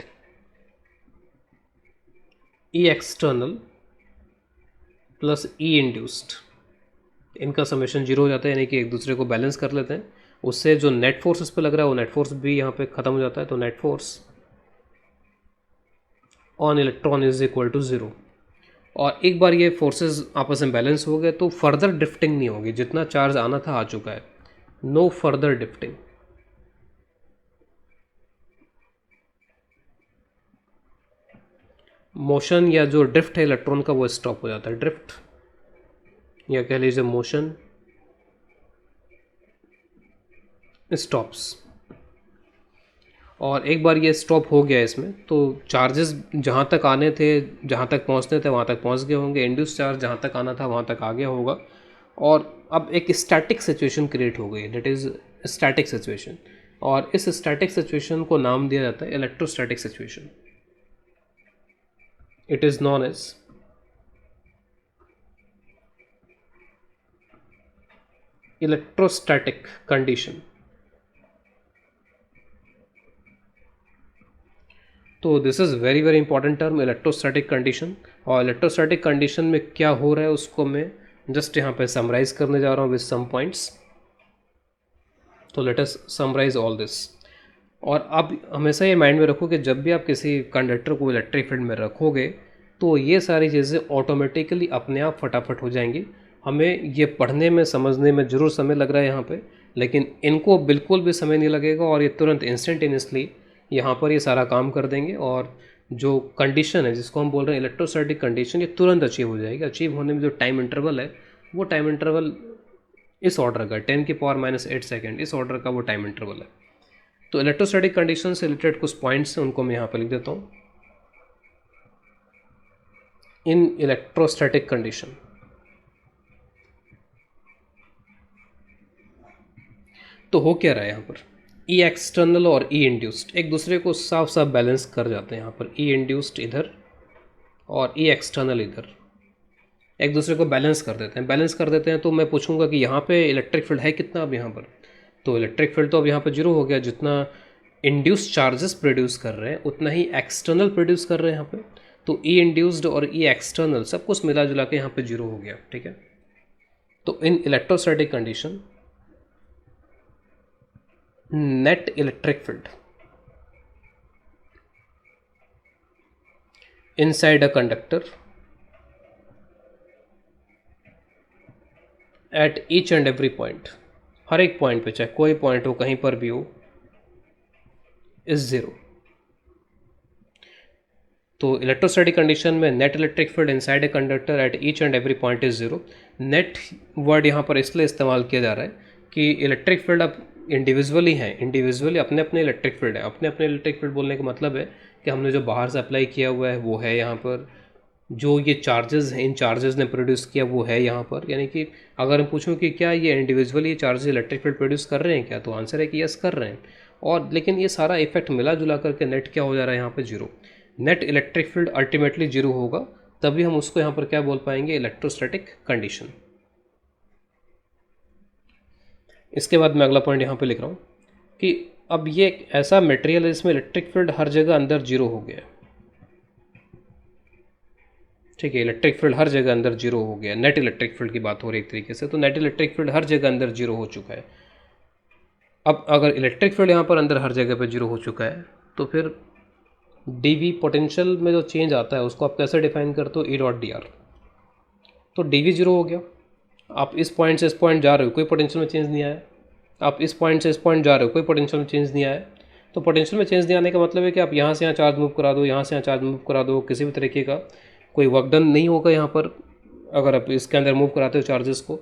E external plus E induced, इनका समेशन जीरो हो जाता है, यानी कि एक दूसरे को बैलेंस कर लेते हैं। उससे जो नेट फोर्स इस पर लग रहा है वो नेट फोर्स भी यहाँ पे ख़त्म हो जाता है। तो net force on electron is equal to zero. और एक बार ये फोर्सेस आपस में बैलेंस हो गए तो फर्दर ड्रिफ्टिंग नहीं होगी, जितना चार्ज आना था आ चुका है, नो फर्दर ड्रिफ्टिंग। मोशन या जो ड्रिफ्ट है इलेक्ट्रॉन का वो स्टॉप हो जाता है, ड्रिफ्ट या कह लीजिए मोशन स्टॉप्स। और एक बार ये स्टॉप हो गया इसमें तो चार्जेस जहाँ तक आने थे, जहाँ तक पहुँचने थे वहाँ तक पहुँच गए होंगे, इंड्यूस चार्ज जहाँ तक आना था वहाँ तक आ गया होगा। और अब एक स्टैटिक सिचुएशन क्रिएट हो गई, दैट इज़ स्टैटिक सिचुएशन। और इस स्टैटिक सिचुएशन को नाम दिया जाता है electrostatic situation. It is known as electrostatic condition. तो this is very very important term, electrostatic condition. और इलेक्ट्रोस्टैटिक कंडीशन में क्या हो रहा है उसको मैं जस्ट यहाँ पे समराइज करने जा रहा हूँ विद सम पॉइंट्स। तो let us summarize all this. और अब हमेशा ये माइंड में रखो कि जब भी आप किसी कंडक्टर को इलेक्ट्रिक फील्ड में रखोगे तो ये सारी चीज़ें ऑटोमेटिकली अपने आप फटाफट हो जाएंगी। हमें ये पढ़ने में समझने में ज़रूर समय लग रहा है यहाँ पे, लेकिन इनको बिल्कुल भी समय नहीं लगेगा और ये तुरंत इंस्टेंटेनियसली यहाँ पर ये सारा काम कर देंगे। और जो कंडीशन है जिसको हम बोल रहे हैं इलेक्ट्रोस्टैटिक कंडीशन, ये तुरंत अचीव हो जाएगी। अचीव होने में जो टाइम इंटरवल है वो टाइम इंटरवल इस ऑर्डर का 10⁻⁻8 सेकेंड, इस ऑर्डर का वो टाइम इंटरवल है। तो इलेक्ट्रोस्टैटिक कंडीशन से रिलेटेड कुछ पॉइंट्स हैं, उनको मैं यहाँ पर लिख देता हूँ। इन इलेक्ट्रोस्टैटिक कंडीशन तो हो क्या रहा है यहाँ पर, ई एक्सटर्नल और ई इंड्यूस्ड एक दूसरे को साफ साफ बैलेंस कर जाते हैं। यहाँ पर ई इंड्यूस्ड इधर और ई एक्सटर्नल इधर एक दूसरे को बैलेंस कर देते हैं। बैलेंस कर देते हैं तो मैं पूछूंगा कि यहाँ पे इलेक्ट्रिक फील्ड है कितना अब यहाँ पर, तो इलेक्ट्रिक फील्ड तो अब यहाँ पर जीरो हो गया। जितना इंड्यूस्ड चार्जेस प्रोड्यूस कर रहे हैं उतना ही एक्सटर्नल प्रोड्यूस कर रहे हैं यहाँ पे। तो ई इंड्यूस्ड और ई एक्सटर्नल सब कुछ मिला जुला के यहाँ पे जीरो हो गया, ठीक है। तो इन electrostatic condition net electric field inside a conductor at each and every point, हर एक पॉइंट पे चाहे कोई पॉइंट हो कहीं पर भी हो, इज ज़ीरो। तो इलेक्ट्रोस्टैटिक कंडीशन में net electric field inside a conductor at each and every point is zero. Net word यहाँ पर इसलिए इस्तेमाल किया जा रहा है कि इलेक्ट्रिक फील्ड अब इंडिविजुअली हैं, इंडिविजुअली अपने अपने इलेक्ट्रिक फील्ड है। अपने अपने इलेक्ट्रिक फील्ड बोलने का मतलब है कि हमने जो बाहर से अप्लाई किया हुआ है वो है यहाँ पर, जो ये चार्जेस हैं इन चार्जेस ने प्रोड्यूस किया वो है यहाँ पर। यानी कि अगर मैं पूछूं कि क्या ये इंडिविजुअली ये चार्जेस इलेक्ट्रिक फील्ड प्रोड्यूस कर रहे हैं क्या, तो आंसर है कि यस कर रहे हैं। और लेकिन ये सारा इफेक्ट मिला जुला करके नेट क्या हो जा रहा है यहाँ पर zero. Net electric field ultimately zero होगा, तभी हम उसको यहाँ पर क्या बोल पाएंगे, इलेक्ट्रोस्टैटिक कंडीशन। इसके बाद मैं अगला पॉइंट यहाँ पे लिख रहा हूँ कि अब ये एक ऐसा मटेरियल है जिसमें इलेक्ट्रिक फील्ड हर जगह अंदर जीरो हो गया, ठीक है। इलेक्ट्रिक फील्ड हर जगह अंदर जीरो हो गया, नेट इलेक्ट्रिक फील्ड की बात हो रही है एक तरीके से। तो नेट इलेक्ट्रिक फील्ड हर जगह अंदर जीरो हो चुका है। अब अगर इलेक्ट्रिक फील्ड यहाँ पर अंदर हर जगह पर जीरो हो चुका है तो फिर डीवी पोटेंशियल में जो चेंज आता है उसको आप कैसे डिफाइन करते हो, ई डॉट डी आर। तो डीवी जीरो हो गया। आप इस पॉइंट से इस पॉइंट जा रहे हो, कोई पोटेंशियल में चेंज नहीं आया। आप इस पॉइंट से इस पॉइंट जा रहे हो, कोई पोटेंशियल में चेंज नहीं आया। तो पोटेंशियल में चेंज नहीं आने का मतलब है कि आप यहाँ से यहाँ चार्ज मूव करा दो, यहाँ से यहाँ चार्ज मूव करा दो, किसी भी तरीके का कोई वर्क डन नहीं होगा यहाँ पर अगर आप इसके अंदर मूव कराते हो चार्जेस को।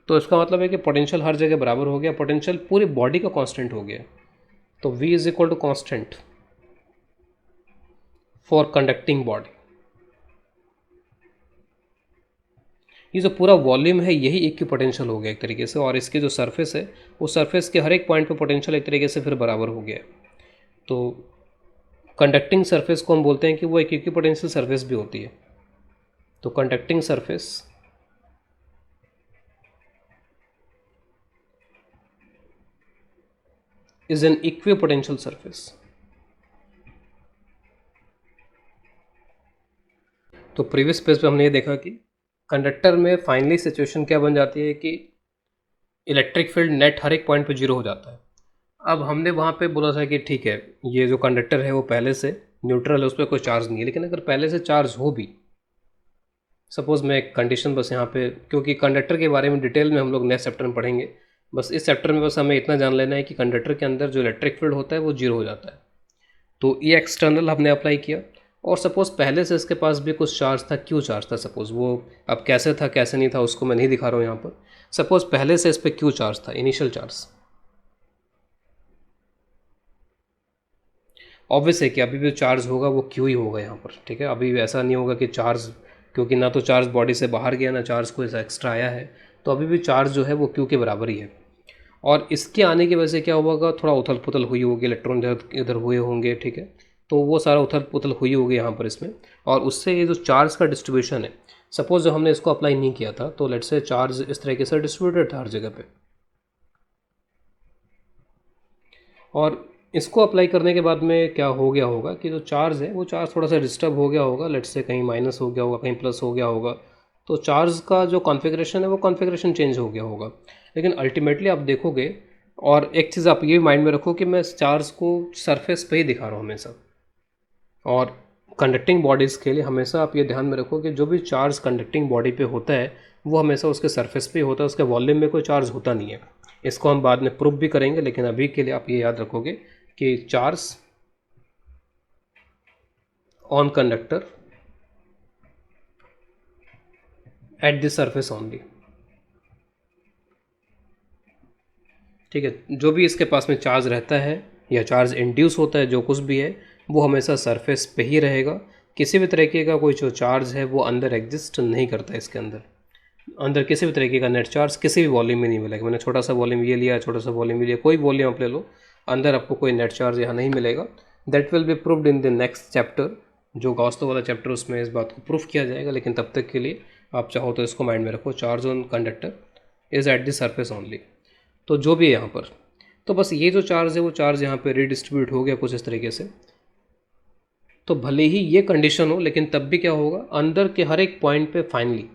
तो इसका मतलब है कि पोटेंशियल हर जगह बराबर हो गया, पोटेंशियल पूरी बॉडी का कांस्टेंट हो गया। तो V is equal to constant for conducting body. ये जो पूरा वॉल्यूम है यही एक की पोटेंशियल हो गया एक तरीके से, और इसकी जो सरफेस है उस सरफेस के हर एक पॉइंट पे पोटेंशियल एक तरीके से फिर बराबर हो गया। तो कंडक्टिंग सरफेस को हम बोलते हैं कि वो एक इक्विपोटेंशियल सरफेस भी होती है। तो conducting surface is an equipotential surface. तो प्रीवियस पेज पे हमने ये देखा कि कंडक्टर में फाइनली सिचुएशन क्या बन जाती है कि इलेक्ट्रिक फील्ड नेट हर एक पॉइंट पे जीरो हो जाता है। अब हमने वहाँ पे बोला था कि ठीक है, ये जो कंडक्टर है वो पहले से न्यूट्रल है, उस पर कोई चार्ज नहीं है, लेकिन अगर पहले से चार्ज हो भी, सपोज़ मैं एक कंडीशन बस यहाँ पे, क्योंकि कंडक्टर के बारे में डिटेल में हम लोग नेक्स्ट चैप्टर में पढ़ेंगे, बस इस चैप्टर में बस हमें इतना जान लेना है कि कंडक्टर के अंदर जो इलेक्ट्रिक फील्ड होता है वो जीरो हो जाता है। तो ये एक्सटर्नल हमने अप्लाई किया, और सपोज़ पहले से इसके पास भी कुछ चार्ज था, क्यू चार्ज था सपोज़, वो अब कैसे था कैसे नहीं था उसको मैं नहीं दिखा रहा हूँ यहाँ पर। सपोज़ पहले से इस पर क्यू चार्ज था, इनिशियल चार्ज। ऑब्वियस है कि अभी भी चार्ज होगा वो क्यू ही होगा यहाँ पर, ठीक है। अभी ऐसा नहीं होगा कि चार्ज, क्योंकि ना तो चार्ज बॉडी से बाहर गया ना चार्ज कोई एक्स्ट्रा आया है, तो अभी भी चार्ज जो है वो क्यू के बराबर ही है। और इसके आने की वजह से क्या होगा, थोड़ा उथल पुथल हुई होगी, इलेक्ट्रॉन इधर हुए होंगे, ठीक है। तो वो सारा उथल पुथल हुई होगी यहाँ पर इसमें, और उससे ये जो चार्ज का डिस्ट्रीब्यूशन है, सपोज जो हमने इसको अप्लाई नहीं किया था, तो लेट्स से चार्ज इस तरीके से डिस्ट्रीब्यूटेड था हर जगह पे, और इसको अप्लाई करने के बाद में क्या हो गया होगा कि जो चार्ज है वो चार्ज थोड़ा सा डिस्टर्ब हो गया होगा, लेट्स से कहीं माइनस हो गया होगा, कहीं प्लस हो गया होगा, तो चार्ज का जो कॉन्फ़िगरेशन है वो कॉन्फ़िगरेशन चेंज हो गया होगा। लेकिन अल्टीमेटली आप देखोगे, और एक चीज़ आप ये माइंड में रखो कि मैं चार्ज को सरफेस पे ही दिखा रहा हूँ हमेशा, और कंडक्टिंग बॉडीज़ के लिए हमेशा आप ये ध्यान में रखो कि जो भी चार्ज कंडक्टिंग बॉडी पे होता है वो हमेशा उसके सरफेस पे होता है, उसके वॉल्यूम में कोई चार्ज होता नहीं है। इसको हम बाद में प्रूफ भी करेंगे, लेकिन अभी के लिए आप ये याद रखोगे कि charge on conductor at the surface only, ठीक है। जो भी इसके पास में चार्ज रहता है या चार्ज इंड्यूस होता है, जो कुछ भी है वो हमेशा सरफेस पे ही रहेगा। किसी भी तरीके का कोई जो चार्ज है वो अंदर एग्जिस्ट नहीं करता है, इसके अंदर किसी भी तरीके का नेट चार्ज किसी भी वॉल्यूम में नहीं मिलेगा। मैंने छोटा सा वॉल्यूम ये लिया, छोटा सा वॉल्यूम लिया, कोई वॉल्यूम आप ले लो, अंदर आपको कोई नेट चार्ज यहाँ नहीं मिलेगा। That will be proved in the next chapter, जो गॉस लॉ वाला चैप्टर, उसमें इस बात को प्रूफ किया जाएगा। लेकिन तब तक के लिए आप चाहो तो इसको माइंड में रखो, charge on conductor is at the surface only. तो जो भी है यहाँ पर, तो बस ये जो चार्ज है वो चार्ज यहाँ पे रीडिस्ट्रीब्यूट हो गया कुछ इस तरीके से। तो भले ही ये कंडीशन हो, लेकिन तब भी क्या होगा, अंदर के हर एक पॉइंट पे फाइनली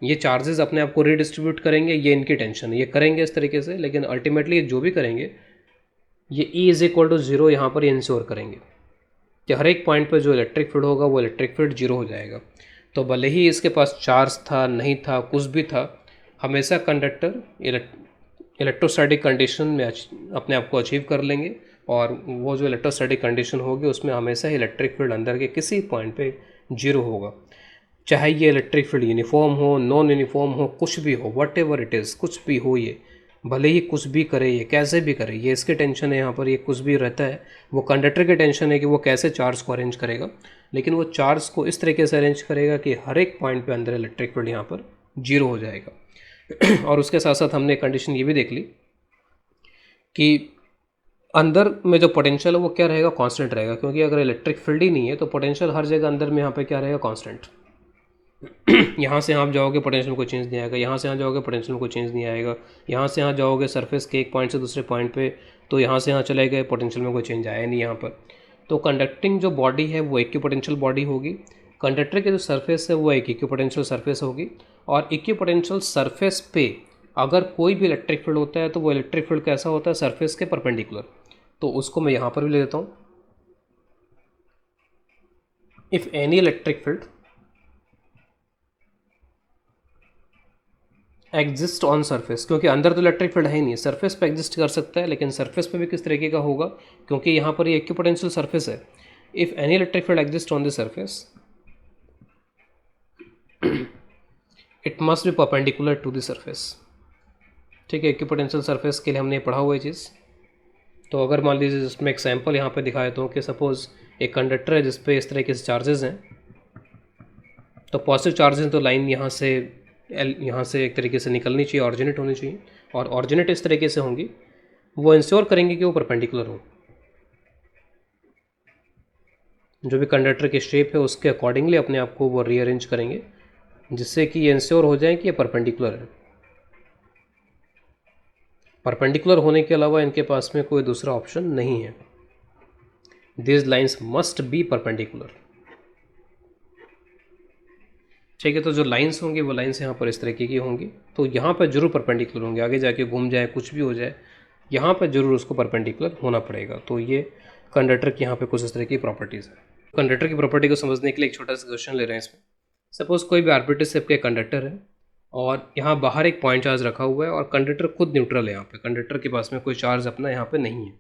ये चार्जेस अपने आप को रीडिस्ट्रीब्यूट करेंगे। ये इनकी टेंशन है, ये करेंगे इस तरीके से, लेकिन अल्टीमेटली जो भी करेंगे ये E is equal to zero यहाँ पर इंश्योर करेंगे कि हर एक पॉइंट पर जो इलेक्ट्रिक फील्ड होगा वो इलेक्ट्रिक फील्ड जीरो हो जाएगा। तो भले ही इसके पास चार्ज था नहीं था कुछ भी था, हमेशा कंडक्टर इलेक्ट्रोस्टैटिक कंडीशन में अपने आप को अचीव कर लेंगे, और वो जो इलेक्ट्रोस्टैटिक कंडीशन होगी उसमें हमेशा ही इलेक्ट्रिक फील्ड अंदर के किसी पॉइंट पे जीरो होगा। चाहे ये इलेक्ट्रिक फील्ड यूनिफॉर्म हो, नॉन यूनिफॉर्म हो, कुछ भी हो, वट एवर इट इज़, कुछ भी हो, ये भले ही कुछ भी करे, ये कैसे भी करे, ये इसके टेंशन है यहाँ पर। ये कुछ भी रहता है वो कंडक्टर की टेंशन है कि वो कैसे चार्ज को अरेंज करेगा, लेकिन वो चार्ज को इस तरीके से अरेंज करेगा कि हर एक पॉइंट पे अंदर इलेक्ट्रिक फील्ड यहाँ पर जीरो हो जाएगा। और उसके साथ साथ हमने कंडीशन ये भी देख ली कि अंदर में जो पोटेंशियल है वो क्या रहेगा, कांस्टेंट रहेगा, क्योंकि अगर इलेक्ट्रिक फील्ड ही नहीं है तो पोटेंशियल हर जगह अंदर में यहाँ पे क्या रहेगा, कांस्टेंट। यहाँ से आप जाओगे पोटेंशियल में कोई चेंज नहीं आएगा, यहाँ से यहाँ जाओगे पोटेंशियल में कोई चेंज नहीं आएगा, यहाँ से यहाँ जाओगे सरफेस के एक पॉइंट से दूसरे पॉइंट पे, तो यहाँ से यहाँ चले गए, पोटेंशियल में कोई चेंज आया नहीं यहाँ पर। तो कंडक्टिंग जो बॉडी है वो इक्विपोटेंशियल बॉडी होगी, कंडक्टर की जो सरफेस है वो एक इक्विपोटेंशियल सरफेस होगी, और इक्विपोटेंशियल सरफेस पे अगर कोई भी इलेक्ट्रिक फील्ड होता है तो वो इलेक्ट्रिक फील्ड कैसा होता है, सरफेस के परपेंडिकुलर। तो उसको मैं यहाँ पर भी ले लेता हूँ, if any electric field exist on surface, क्योंकि अंदर तो इलेक्ट्रिक फील्ड है ही नहीं, सरफेस पे एग्जिस्ट कर सकता है, लेकिन सरफेस पे भी किस तरीके का होगा, क्योंकि यहाँ पर ये इक्विपोटेंशियल सरफेस है। If any electric field exist on the surface it must be perpendicular to the surface, ठीक है। इक्विपोटेंशियल सरफेस के लिए हमने पढ़ा हुआ है चीज़। तो अगर मान लीजिए इसमें एग्जाम्पल यहाँ पे दिखाए तो कि सपोज़ एक कंडक्टर है जिस पे इस तरीके से चार्जेस हैं, तो पॉजिटिव चार्जेस तो लाइन यहाँ से एक तरीके से निकलनी चाहिए, ऑरिजिनेट होनी चाहिए, और ऑरिजिनेट इस तरीके से होंगी, वो इंश्योर करेंगे कि वो परपेंडिकुलर हो। जो भी कंडक्टर की शेप है उसके अकॉर्डिंगली अपने आप को वो रीअरेंज करेंगे, जिससे कि ये इंश्योर हो जाए कि ये परपेंडिकुलर है। परपेंडिकुलर होने के अलावा इनके पास में कोई दूसरा ऑप्शन नहीं है। This lines must be perpendicular. ठीक है, तो जो लाइंस होंगी वो लाइंस यहाँ पर इस तरीके की होंगी, तो यहाँ पर जरूर परपेंडिकुलर होंगे। आगे जाके घूम जाए कुछ भी हो जाए, यहाँ पर जरूर उसको परपेंडिकुलर होना पड़ेगा। तो ये कंडक्टर की यहाँ पे कुछ इस तरह की प्रॉपर्टीज़ है। कंडक्टर की प्रॉपर्टी को समझने के लिए एक छोटा सा क्वेश्चन ले रहे हैं इसमें। सपोज कोई भी आर्बिट्ररी शेप का कंडक्टर है और यहाँ बाहर एक पॉइंट चार्ज रखा हुआ है और कंडक्टर खुद न्यूट्रल है। यहाँ पे कंडक्टर के पास में कोई चार्ज अपना यहाँ पे नहीं है,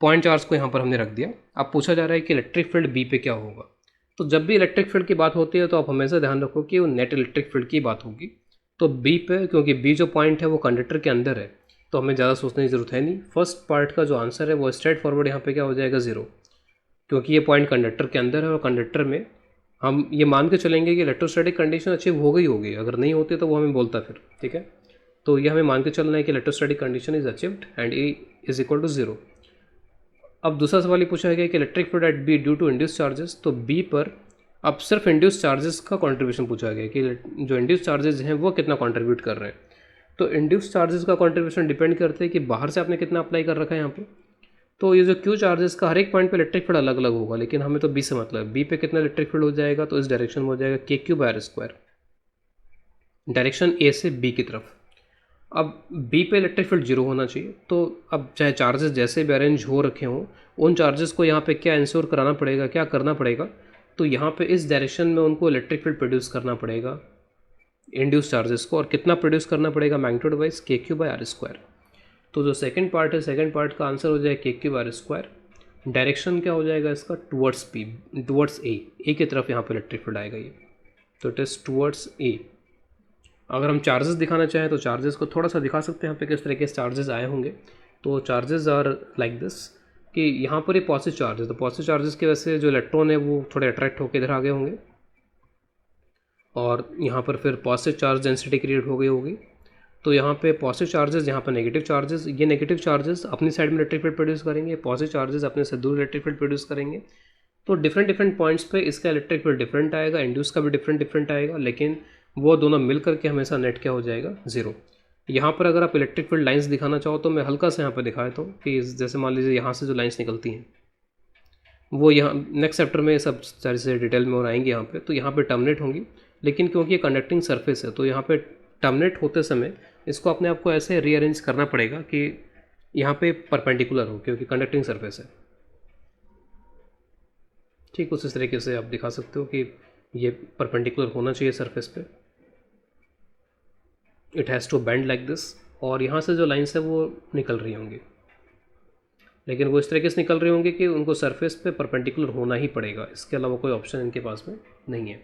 पॉइंट चार्ज को यहाँ पर हमने रख दिया। अब पूछा जा रहा है कि इलेक्ट्रिक फील्ड बी पे क्या होगा। तो जब भी इलेक्ट्रिक फील्ड की बात होती है तो आप हमेशा ध्यान रखो कि वो नेट इलेक्ट्रिक फील्ड की बात होगी। तो बी पे, क्योंकि बी जो पॉइंट है वो कंडक्टर के अंदर है, तो हमें ज़्यादा सोचने की ज़रूरत है नहीं। फर्स्ट पार्ट का जो आंसर है वो स्ट्रेट फॉरवर्ड यहाँ पे क्या हो जाएगा, 0, क्योंकि ये पॉइंट कंडक्टर के अंदर है और कंडक्टर में हम ये मान के चलेंगे कि इलेक्ट्रोस्टैटिक कंडीशन अचीव हो गई होगी। अगर नहीं होती तो वो हमें बोलता फिर, ठीक है। तो ये हमें मान के चलना है कि electrostatic condition is achieved and A is equal to 0। अब दूसरा सवाल ये पूछा गया कि electric field at B due to induce charges. तो बी पर अब सिर्फ इंड्यूस चार्जेस का कंट्रीब्यूशन पूछा गया कि जो इंड्यूस चार्जेस हैं वो कितना कंट्रीब्यूट कर रहे हैं। तो इंड्यूस चार्जेस का कंट्रीब्यूशन डिपेंड करते हैं कि बाहर से आपने कितना अप्लाई कर रखा है यहाँ पे। तो ये जो क्यू चार्जेस का हर एक पॉइंट पे इलेक्ट्रिक फील्ड अलग अलग होगा, लेकिन हमें तो बी से मतलब, बी पे कितना इलेक्ट्रिक फील्ड हो जाएगा, तो इस डायरेक्शन में हो जाएगा के Q by are square, direction A से बी की तरफ। अब बी पे इलेक्ट्रिक फील्ड 0 होना चाहिए। तो अब चाहे चार्जेस जैसे भी अरेंज हो रखे हों, उन चार्जेस को यहाँ पे क्या इंश्योर कराना पड़ेगा, क्या करना पड़ेगा, तो यहाँ पे इस डायरेक्शन में उनको इलेक्ट्रिक फील्ड प्रोड्यूस करना पड़ेगा, इंड्यूस चार्जेस को। और कितना प्रोड्यूस करना पड़ेगा, magnitude wise K Q by are square. तो जो सेकंड पार्ट है, सेकंड पार्ट का आंसर हो जाएगा के Q by are square. Direction क्या हो जाएगा इसका, टुवर्ड्स पी, टुवर्ड्स ए की तरफ यहाँ पे इलेक्ट्रिक फील्ड आएगा ये, तो इट इज़ टुवर्ड्स ए। अगर हम चार्जेस दिखाना चाहें तो चार्जेस को थोड़ा सा दिखा सकते हैं यहाँ पे किस तरीके से चार्जेस आए होंगे। तो चार्जेस आर लाइक दिस कि यहाँ पर ये पॉजिटिव चार्ज है, तो पॉजिटिव चार्जेस की वजह से जो इलेक्ट्रॉन है वो थोड़े अट्रैक्ट होकर इधर आ गए होंगे और यहाँ पर फिर पॉजिटिव चार्ज डेंसिटी क्रिएट हो गई होगी। तो यहाँ पे पॉजिटिव चार्जेस, यहाँ पर नेगेटिव चार्जेस, ये नेगेटिव चार्जेस अपनी साइड में इलेक्ट्रिक फील्ड प्रोड्यूस करेंगे, पॉजिटिव चार्जेस अपने से दूर इलेक्ट्रिक फील्ड प्रोड्यूस करेंगे। तो डिफरेंट डिफरेंट पॉइंट्स पे इसका इलेक्ट्रिक फील्ड डिफरेंट आएगा, इंड्यूस का भी डिफरेंट आएगा, लेकिन वो दोनों मिल करके हमेशा नेट क्या हो जाएगा, 0। यहाँ पर अगर आप इलेक्ट्रिक फील्ड लाइंस दिखाना चाहो तो मैं हल्का से यहाँ पर दिखाया था कि जैसे मान लीजिए यहाँ से जो लाइंस निकलती हैं वो यहाँ नेक्स्ट चैप्टर में सब सारी से डिटेल में और आएंगे यहाँ पे, तो यहाँ पे टर्मिनेट होंगी। लेकिन क्योंकि ये कंडक्टिंग सरफेस है तो यहाँ पे टर्मिनेट होते समय इसको अपने आप को ऐसे रीअरेंज करना पड़ेगा कि यहाँ पे परपेंडिकुलर हो, क्योंकि कंडक्टिंग सरफेस है। ठीक, कुछ इस तरीके से आप दिखा सकते हो कि ये परपेंडिकुलर होना चाहिए सरफेस पे, it has to bend like this. और यहाँ से जो लाइन्स है वो निकल रही होंगी, लेकिन वो इस तरीके से निकल रही होंगी कि उनको सरफेस पे परपेंडिकुलर होना ही पड़ेगा, इसके अलावा कोई ऑप्शन इनके पास में नहीं है।